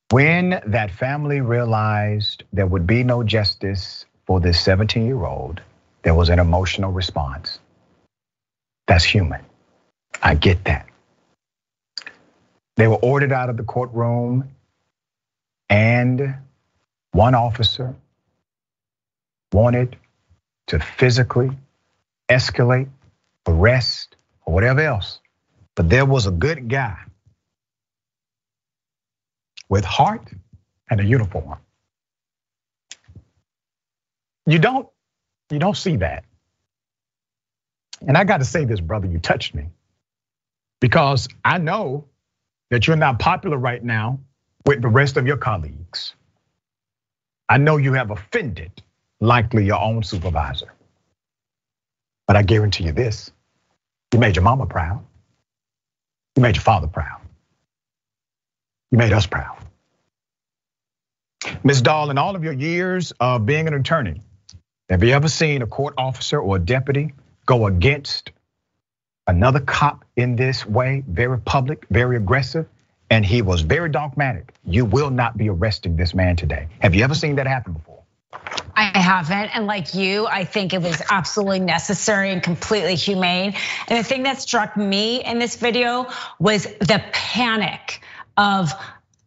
when that family realized there would be no justice for this 17-year-old, there was an emotional response. That's human. I get that. They were ordered out of the courtroom, and one officer wanted to physically escalate, arrest, or whatever else. But there was a good guy with heart and a uniform. You don't see that. And I got to say this, brother, you touched me. Because I know that you're not popular right now with the rest of your colleagues. I know you have offended likely your own supervisor. But I guarantee you this, you made your mama proud. You made your father proud. You made us proud. Ms. Dahl, in all of your years of being an attorney, have you ever seen a court officer or a deputy go against another cop in this way, very public, very aggressive, and he was very dogmatic? You will not be arresting this man today. Have you ever seen that happen before? I haven't, and like you, I think it was absolutely necessary and completely humane. And the thing that struck me in this video was the panic of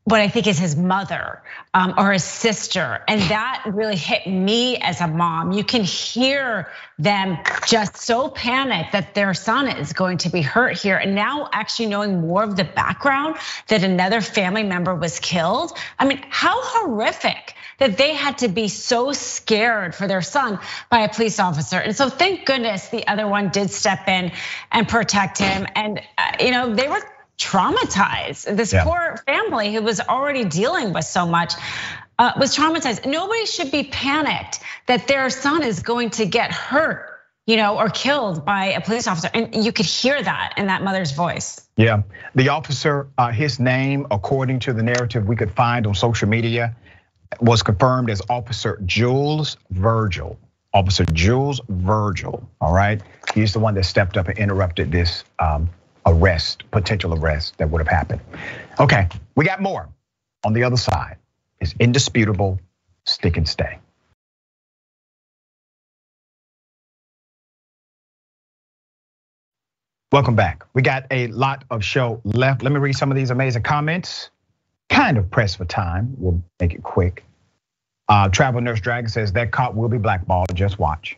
what I think is his mother or his sister. And that really hit me as a mom. You can hear them just so panicked that their son is going to be hurt here. And now actually knowing more of the background that another family member was killed. I mean, how horrific that they had to be so scared for their son by a police officer. And so thank goodness the other one did step in and protect him. And they were traumatized. This poor family who was already dealing with so much was traumatized. Nobody should be panicked that their son is going to get hurt, or killed by a police officer. And you could hear that in that mother's voice. Yeah, the officer, his name, according to the narrative we could find on social media, was confirmed as Officer Jules Virgil. Officer Jules Virgil, all right? He's the one that stepped up and interrupted this potential arrest that would have happened. Okay, we got more. On the other side is Indisputable, Stick and Stay. Welcome back. We got a lot of show left. Let me read some of these amazing comments. Kind of pressed for time, we'll make it quick. Travel Nurse Dragon says that cop will be blackballed, just watch.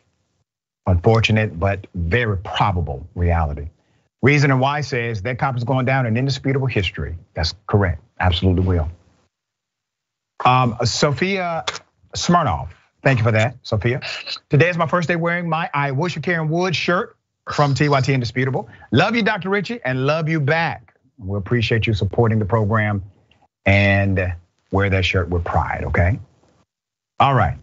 Unfortunate, but very probable reality. Reason and Why says that cop is going down in indisputable history. That's correct, absolutely will. Sophia Smirnoff, thank you for that, Sophia. Today is my first day wearing my I Wish You Karen Wood shirt from TYT Indisputable. Love you, Dr. Richey, and love you back. We appreciate you supporting the program and wear that shirt with pride, okay? All right,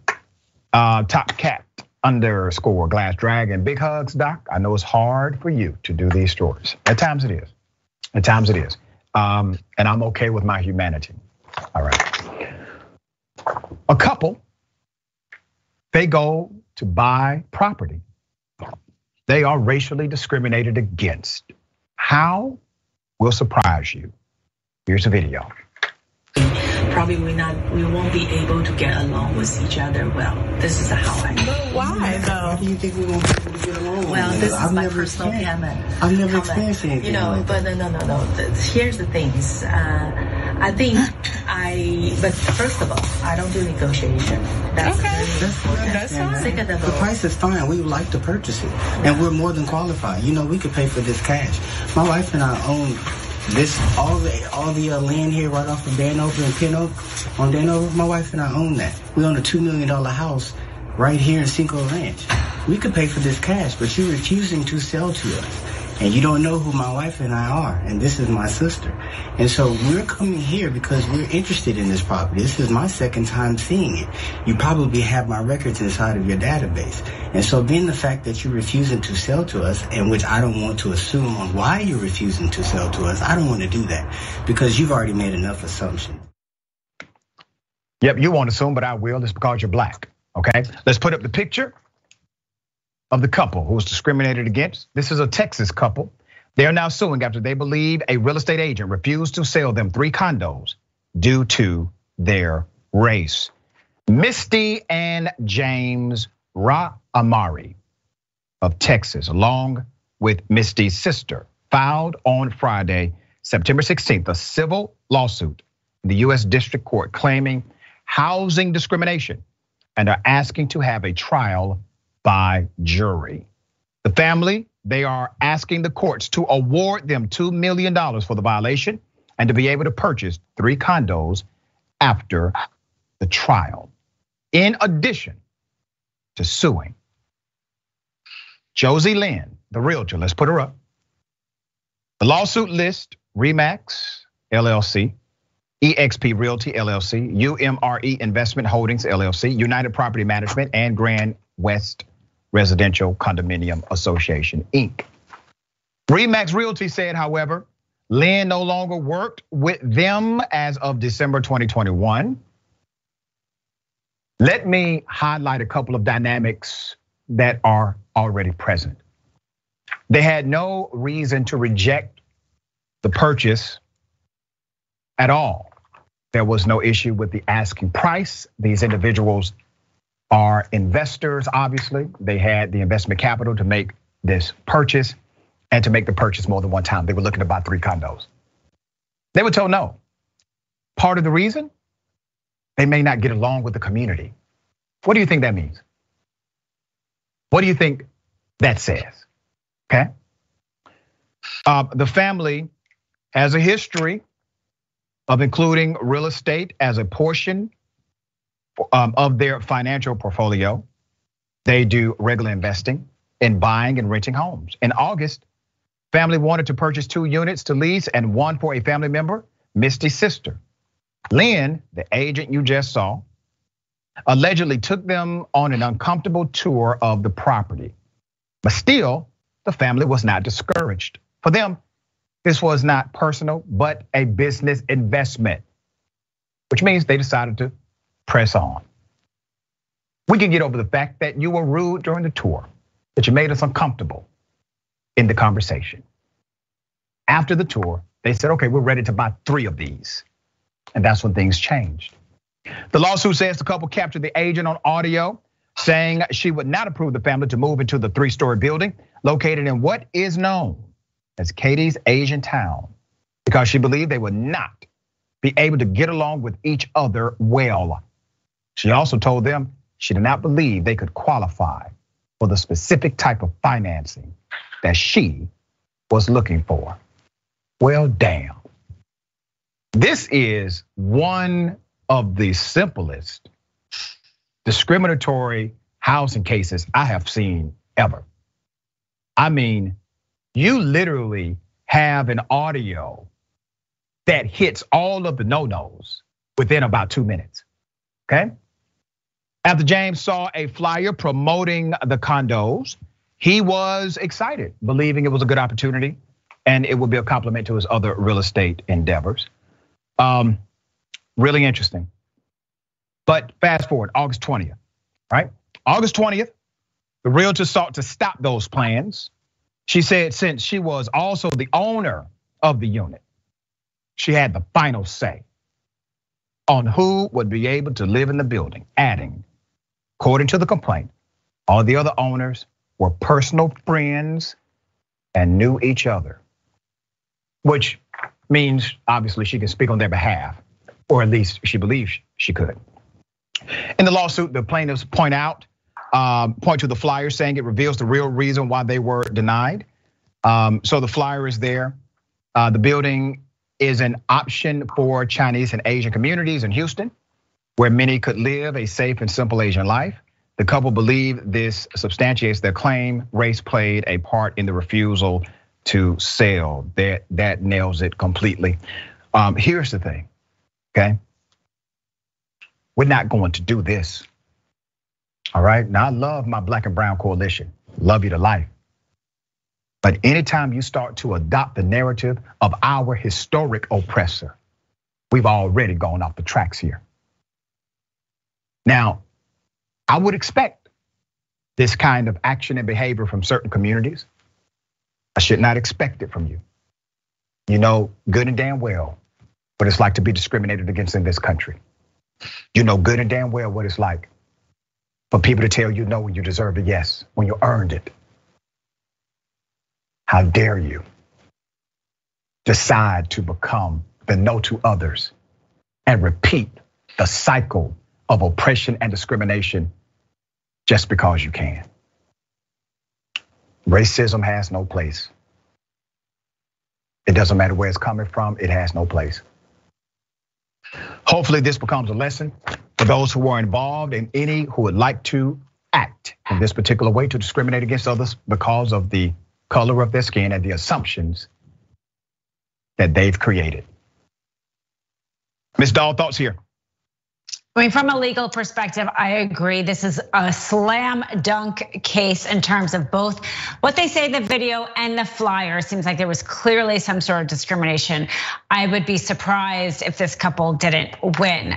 Top Cat _ Glass Dragon. Big hugs, Doc. I know it's hard for you to do these stories. At times it is. At times it is. And I'm okay with my humanity. All right. A couple, they go to buy property. They are racially discriminated against. How? Will surprise you. Here's a video. Probably we won't be able to get along with each other well. This is how I know. But why though? Why do you think we won't be able to get along? Well, this is my personal comment. I've never experienced anything. But no. Here's the things. But first of all, I don't do negotiation. That's okay. That's fine. Second of all, the price is fine. We would like to purchase it, and we're more than qualified. We could pay for this cash. My wife and I own this all the land here right off of Danover and Pin Oak. On Danover, my wife and I own that. We own a $2 million house right here in Cinco Ranch. We could pay for this cash, but you're refusing to sell to us. And you don't know who my wife and I are, and this is my sister. And so we're coming here because we're interested in this property. This is my second time seeing it. You probably have my records inside of your database. And so being the fact that you're refusing to sell to us, and which I don't want to assume on why you're refusing to sell to us, I don't want to do that because you've already made enough assumptions. Yep, you won't assume, but I will. It's because you're black, okay? Let's put up the picture of the couple who was discriminated against. This is a Texas couple. They are now suing after they believe a real estate agent refused to sell them 3 condos due to their race. Misty and James Amari of Texas, along with Misty's sister, filed on Friday, September 16th, a civil lawsuit in the US District Court claiming housing discrimination and are asking to have a trial by jury. The family, they are asking the courts to award them $2 million for the violation and to be able to purchase 3 condos after the trial. In addition to suing, Josie Lynn, the realtor. Let's put her up. The lawsuit lists Remax LLC, EXP Realty LLC, UMRE Investment Holdings LLC, United Property Management, and Grand West Residential Condominium Association, Inc. Remax Realty said, however, Lynn no longer worked with them as of December 2021. Let me highlight a couple of dynamics that are already present. They had no reason to reject the purchase at all. There was no issue with the asking price. These individuals are investors, obviously. They had the investment capital to make this purchase and to make the purchase more than one time. They were looking to buy 3 condos. They were told no. Part of the reason, they may not get along with the community. What do you think that means? What do you think that says? Okay. The family has a history of including real estate as a portion of their financial portfolio. They do regular investing in buying and renting homes. In August, family wanted to purchase 2 units to lease and 1 for a family member, Misty's sister. Lynn, the agent you just saw, allegedly took them on an uncomfortable tour of the property. But still, the family was not discouraged. For them, this was not personal, but a business investment, which means they decided to press on. We can get over the fact that you were rude during the tour, that you made us uncomfortable in the conversation. After the tour, they said, okay, we're ready to buy 3 of these. And that's when things changed. The lawsuit says the couple captured the agent on audio saying she would not approve the family to move into the 3-story building located in what is known as Katie's Asian town, because she believed they would not be able to get along with each other well. She also told them she did not believe they could qualify for the specific type of financing that she was looking for. Well, damn. This is one of the simplest discriminatory housing cases I have seen ever. I mean, you literally have an audio that hits all of the no-nos within about 2 minutes, okay? After James saw a flyer promoting the condos, he was excited, believing it was a good opportunity and it would be a compliment to his other real estate endeavors. Really interesting. But fast forward, August 20th, right? August 20th, the realtor sought to stop those plans. She said since she was also the owner of the unit, she had the final say on who would be able to live in the building, adding, according to the complaint, all the other owners were personal friends and knew each other, which means obviously she can speak on their behalf, or at least she believes she could. In the lawsuit, the plaintiffs point to the flyer saying it reveals the real reason why they were denied. So the flyer is there. The building is an option for Chinese and Asian communities in Houston, where many could live a safe and simple Asian life. The couple believe this substantiates their claim race played a part in the refusal to sell. That nails it completely. Here's the thing, okay? We're not going to do this, all right? Now I love my black and brown coalition, love you to life. But anytime you start to adopt the narrative of our historic oppressor, we've already gone off the tracks here. Now, I would expect this kind of action and behavior from certain communities. I should not expect it from you. You know good and damn well what it's like to be discriminated against in this country. You know good and damn well what it's like for people to tell you no when you deserve a yes, when you earned it. How dare you decide to become the no to others and repeat the cycle of oppression and discrimination just because you can. Racism has no place. It doesn't matter where it's coming from, it has no place. Hopefully this becomes a lesson for those who are involved and any who would like to act in this particular way to discriminate against others because of the color of their skin, and the assumptions that they've created. Ms. Dahl, thoughts here? I mean, from a legal perspective, I agree. This is a slam dunk case in terms of both what they say in the video and the flyer. It seems like there was clearly some sort of discrimination. I would be surprised if this couple didn't win.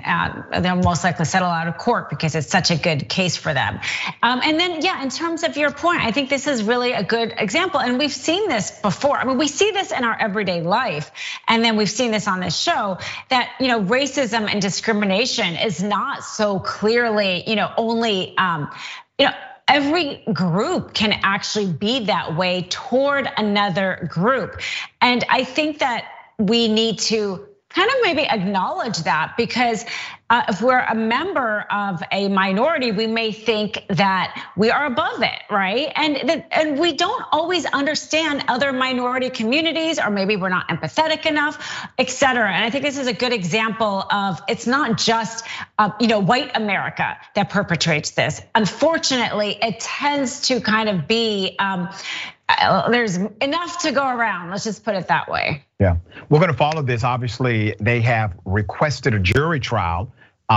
They'll most likely settle out of court because it's such a good case for them. And then, yeah, in terms of your point, I think this is really a good example. And we've seen this before. I mean, we see this in our everyday life. And then we've seen this on this show that, racism and discrimination is not so clearly, only, every group can actually be that way toward another group. And I think that we need to kind of maybe acknowledge that, because if we're a member of a minority, we may think that we are above it, right? And we don't always understand other minority communities, or maybe we're not empathetic enough, et cetera. And I think this is a good example of, it's not just white America that perpetrates this. Unfortunately, it tends to kind of be, there's enough to go around. Let's just put it that way. Yeah, we're gonna follow this. Obviously, they have requested a jury trial,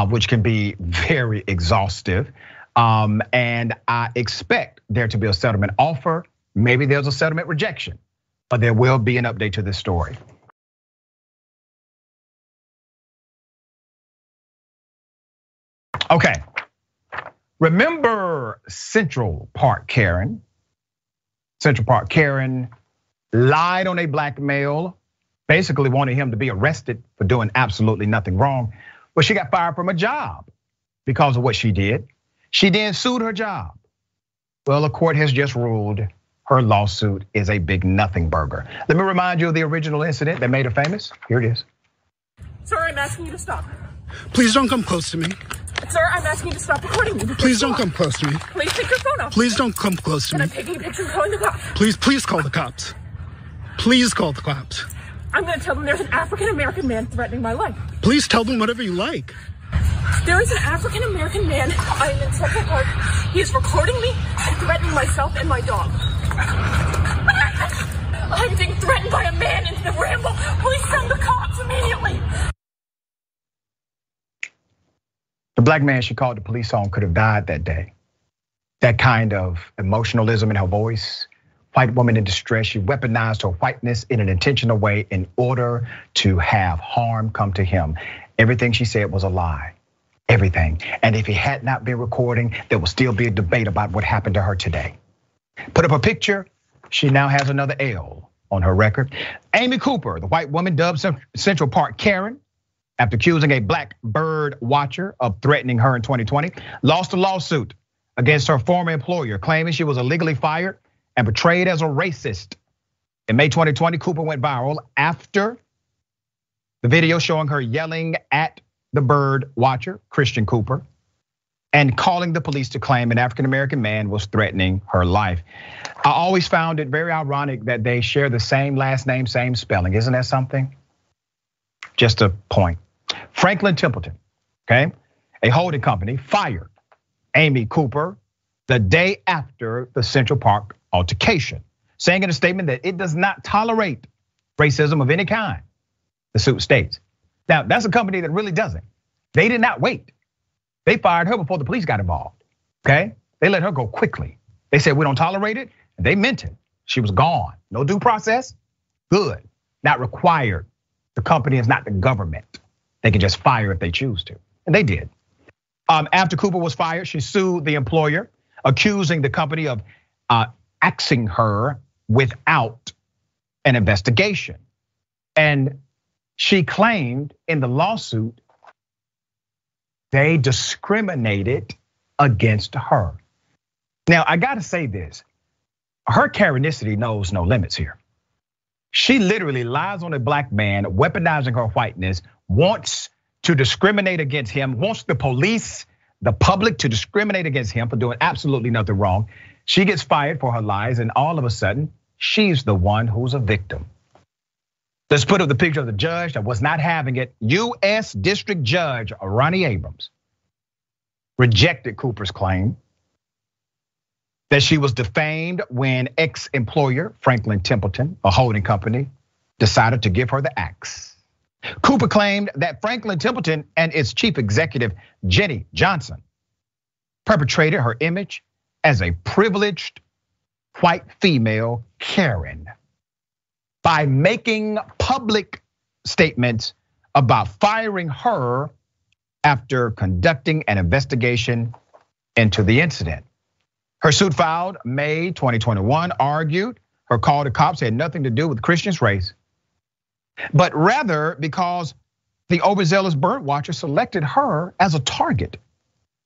which can be very exhaustive. And I expect there to be a settlement offer. Maybe there's a settlement rejection, but there will be an update to this story. Okay, remember Central Park Karen? Central Park Karen lied on a black male, basically wanted him to be arrested for doing absolutely nothing wrong. But she got fired from a job because of what she did. She then sued her job. Well, the court has just ruled her lawsuit is a big nothing burger. Let me remind you of the original incident that made her famous. Here it is. Sir, I'm asking you to stop. Please don't come close to me. Sir, I'm asking you to stop recording me. Please don't come close to me. Please take your phone off. Please don't come close to me. And I'm taking a picture and calling the cops. Please call the cops. Please call the cops. I'm gonna tell them there's an African-American man threatening my life. Please tell them whatever you like. There is an African-American man. I am in Central Park. He is recording me and threatening myself and my dog. I'm being threatened by a man in the ramble. Please send the cops immediately. The black man she called the police on could have died that day. That kind of emotionalism in her voice, white woman in distress, she weaponized her whiteness in an intentional way in order to have harm come to him. Everything she said was a lie, everything. And if he had not been recording, there would still be a debate about what happened to her today. Put up a picture, she now has another L on her record. Amy Cooper, the white woman dubbed Central Park Karen, after accusing a black bird watcher of threatening her in 2020, lost a lawsuit against her former employer, claiming she was illegally fired and portrayed as a racist. In May 2020, Cooper went viral after the video showing her yelling at the bird watcher, Christian Cooper, and calling the police to claim an African-American man was threatening her life. I always found it very ironic that they share the same last name, same spelling. Isn't that something? Just a point. Franklin Templeton, okay, a holding company, fired Amy Cooper the day after the Central Park altercation, saying in a statement that it does not tolerate racism of any kind, the suit states. Now, that's a company that really doesn't. They did not wait. They fired her before the police got involved, okay? They let her go quickly. They said, we don't tolerate it, and they meant it. She was gone. No due process, good, not required. The company is not the government. They can just fire if they choose to, and they did. After Cooper was fired, she sued the employer, accusing the company of axing her without an investigation. And she claimed in the lawsuit they discriminated against her. Now, I gotta say this, her Karenicity knows no limits here. She literally lies on a black man, weaponizing her whiteness, wants to discriminate against him, wants the police, the public to discriminate against him for doing absolutely nothing wrong. She gets fired for her lies, and all of a sudden, she's the one who's a victim. Let's put up the picture of the judge that was not having it. US District Judge Ronnie Abrams rejected Cooper's claim. that she was defamed when ex-employer Franklin Templeton, a holding company, decided to give her the axe. Cooper claimed that Franklin Templeton and its chief executive, Jenny Johnson, perpetrated her image as a privileged white female Karen by making public statements about firing her after conducting an investigation into the incident. Her suit filed May 2021 argued her call to cops had nothing to do with Christian's race, but rather because the overzealous bird watcher selected her as a target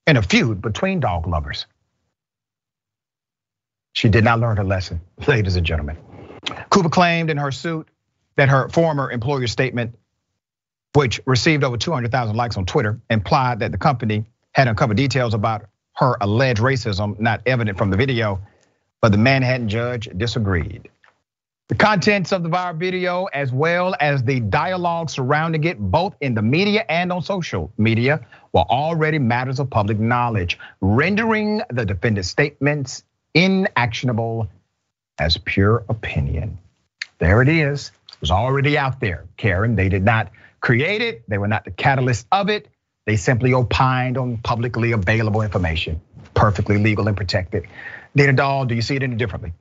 in a feud between dog lovers. She did not learn her lesson, ladies and gentlemen. Cooper claimed in her suit that her former employer's statement, which received over 200,000 likes on Twitter, implied that the company had uncovered details about her alleged racism not evident from the video, but the Manhattan judge disagreed. The contents of the viral video, as well as the dialogue surrounding it, both in the media and on social media, were already matters of public knowledge, rendering the defendant's statements inactionable as pure opinion. There it is. It was already out there, Karen. They did not create it. They were not the catalyst of it. They simply opined on publicly available information, perfectly legal and protected. Dina Dahl, do you see it any differently?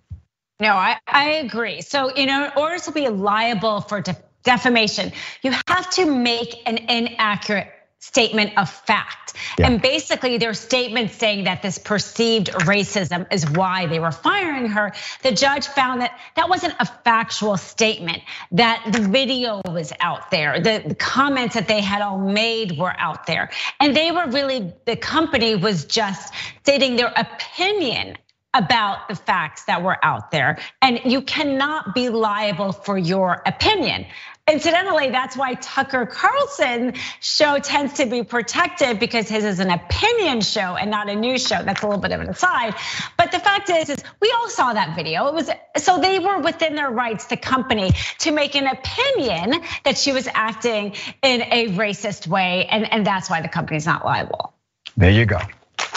No, I agree. So, in order to be liable for defamation, you have to make an inaccurate statement of fact. Yeah. And basically their statement saying that this perceived racism is why they were firing her. The judge found that that wasn't a factual statement, that the video was out there, the comments that they had all made were out there. And they were really, the company was just stating their opinion about the facts that were out there. And you cannot be liable for your opinion. Incidentally, that's why Tucker Carlson's show tends to be protected, because his is an opinion show and not a news show. That's a little bit of an aside. But the fact is we all saw that video. So they were within their rights, the company, to make an opinion that she was acting in a racist way. And that's why the company's not liable. There you go.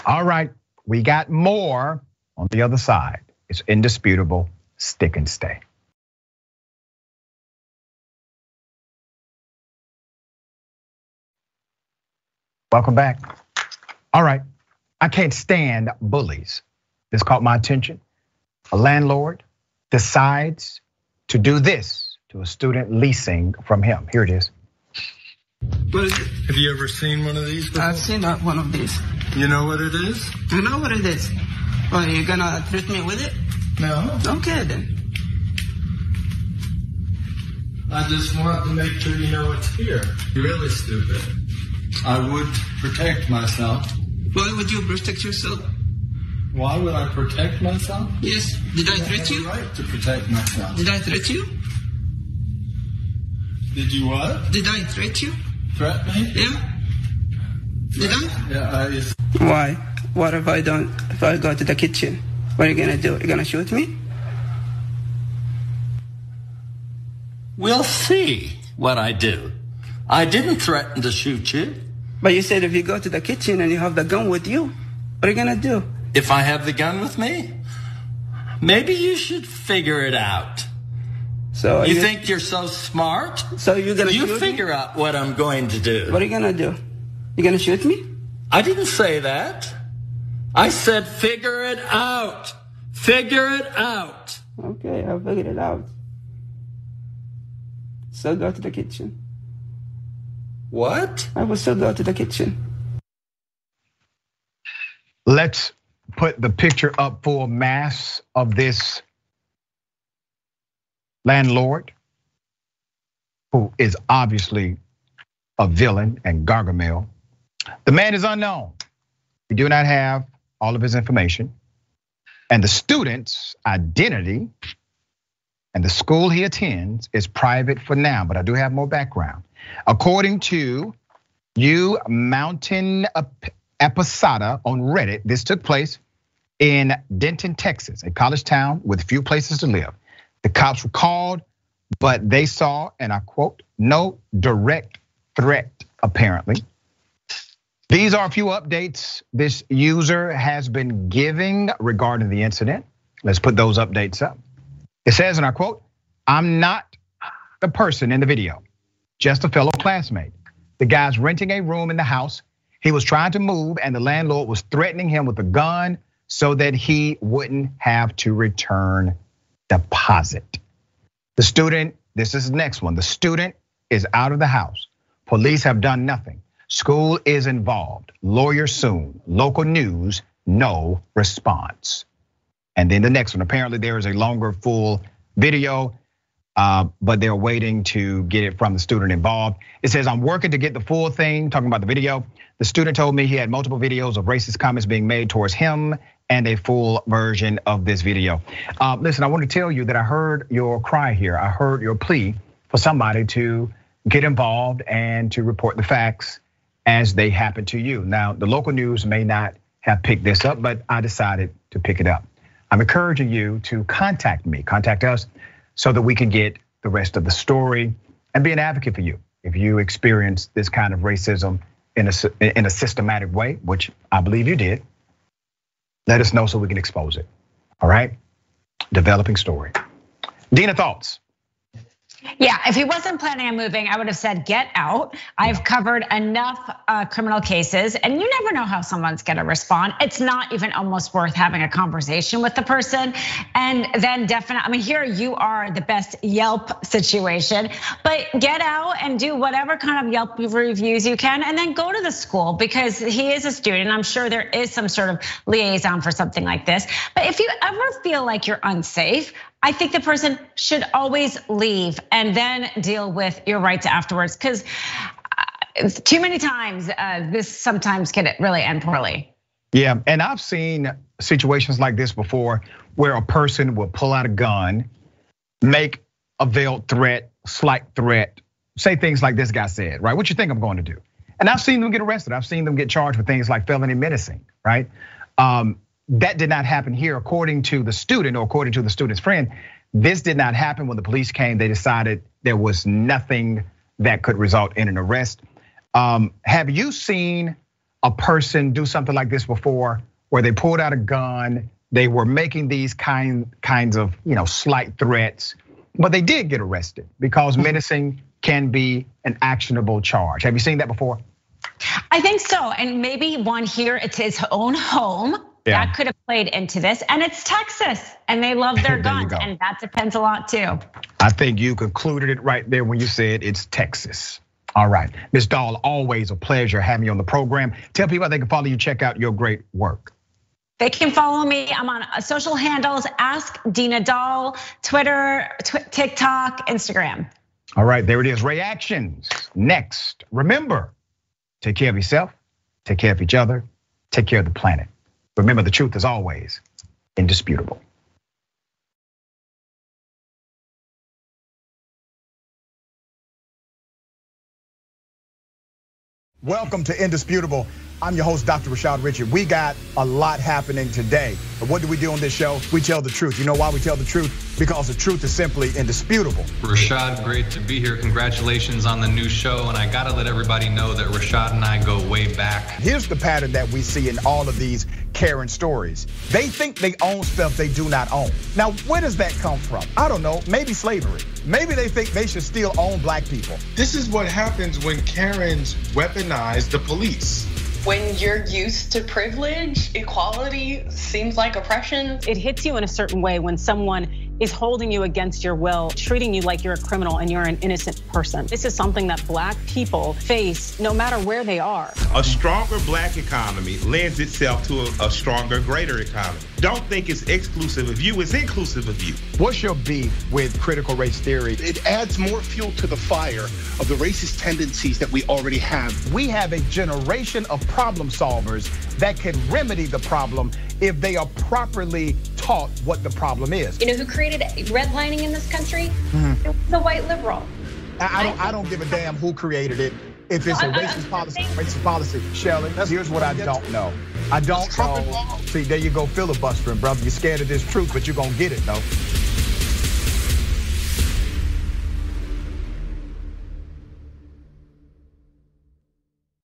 All right, we got more on the other side. It's indisputable. Stick and stay. Welcome back. All right, I can't stand bullies. This caught my attention. A landlord decides to do this to a student leasing from him. Here it is. What is it? Have you ever seen one of these before? I've seen one of these. You know what it is? I know what it is. Well, are you gonna treat me with it? No. Okay then. I just want to make sure you know it's here. You're really stupid. I would protect myself. Why would you protect yourself? Why would I protect myself? Yes. Did I threat you? I have the right to protect myself. Did I threat you? Did you what? Did I threat you? Threat me? Yeah. Did I? Yeah, Why? What if I don't? If I go to the kitchen, what are you gonna do? You're gonna shoot me? We'll see what I do. I didn't threaten to shoot you. But you said if you go to the kitchen and you have the gun with you, what are you gonna do? If I have the gun with me, maybe you should figure it out. So you think you're so smart? So you're gonna shoot me? You figure out what I'm going to do. What are you gonna do? You gonna shoot me? I didn't say that. I said figure it out. Figure it out. Okay, I'll figure it out. So go to the kitchen. What? I will still go to the kitchen. Let's put the picture up full mass of this landlord, who is obviously a villain and Gargamel. The man is unknown. We do not have all of his information. And the student's identity and the school he attends is private for now, but I do have more background. According to Mountain Episada on Reddit, this took place in Denton, Texas, a college town with few places to live. The cops were called, but they saw, and I quote, no direct threat, apparently. These are a few updates this user has been giving regarding the incident. Let's put those updates up. It says in our quote, "I'm not the person in the video, just a fellow classmate. The guy's renting a room in the house. He was trying to move and the landlord was threatening him with a gun so that he wouldn't have to return deposit. The student, this is the next one. The student is out of the house. Police have done nothing. School is involved. Lawyer soon. Local news, no response." And then the next one, apparently there is a longer full video, but they're waiting to get it from the student involved. It says, "I'm working to get the full thing," talking about the video. "The student told me he had multiple videos of racist comments being made towards him and a full version of this video." Listen, I want to tell you that I heard your cry here. I heard your plea for somebody to get involved and to report the facts as they happen to you. Now, the local news may not have picked this up, but I decided to pick it up. I'm encouraging you to contact me, contact us, so that we can get the rest of the story and be an advocate for you. If you experience this kind of racism in a systematic way, which I believe you did, let us know so we can expose it. All right, developing story. Dina, thoughts? Yeah, if he wasn't planning on moving, I would have said get out. I've covered enough criminal cases, and you never know how someone's gonna respond. It's not even almost worth having a conversation with the person. And then definitely, I mean, here you are the best Yelp situation, but get out and do whatever kind of Yelp reviews you can, and then go to the school because he is a student. I'm sure there is some sort of liaison for something like this. But if you ever feel like you're unsafe, I think the person should always leave and then deal with your rights afterwards, because too many times this sometimes can really end poorly. Yeah, and I've seen situations like this before where a person will pull out a gun, make a veiled threat, slight threat, say things like this guy said, right? "What you think I'm going to do?" And I've seen them get arrested. I've seen them get charged with things like felony menacing, right? That did not happen here, according to the student or according to the student's friend. This did not happen. When the police came, they decided there was nothing that could result in an arrest. Have you seen a person do something like this before, where they pulled out a gun, they were making these kinds of slight threats, but they did get arrested because menacing can be an actionable charge? Have you seen that before? I think so, and maybe one here, it's his own home. Yeah. That could have played into this, and it's Texas, and they love their guns, and that depends a lot too. I think you concluded it right there when you said it's Texas. All right, Ms. Dahl, always a pleasure having you on the program. Tell people how they can follow you, check out your great work. They can follow me. I'm on social handles, Ask Dina Dahl, Twitter, TikTok, Instagram. All right, there it is. Reactions next. Remember, take care of yourself, take care of each other, take care of the planet. Remember, the truth is always indisputable. Welcome to Indisputable. I'm your host, Dr. Rashad Richey. We got a lot happening today. But what do we do on this show? We tell the truth. You know why we tell the truth? Because the truth is simply indisputable. Rashad, great to be here. Congratulations on the new show. And I gotta let everybody know that Rashad and I go way back. Here's the pattern that we see in all of these Karen stories. They think they own stuff they do not own. Now, where does that come from? I don't know, maybe slavery. Maybe they think they should still own black people. This is what happens when Karens weaponize the police. When you're used to privilege, equality seems like oppression. It hits you in a certain way when someone is holding you against your will, treating you like you're a criminal and you're an innocent person. This is something that black people face no matter where they are. A stronger black economy lends itself to a stronger, greater economy. Don't think it's exclusive of you, it's inclusive of you. What's your beef with critical race theory? It adds more fuel to the fire of the racist tendencies that we already have. We have a generation of problem solvers that can remedy the problem if they are properly taught what the problem is. You know who created redlining in this country? It was a white liberal. I don't give a damn who created it. If it's a racist policy, Shelley, here's what I don't know. I don't know. See, there you go filibustering, brother. You're scared of this truth, but you're gonna get it though.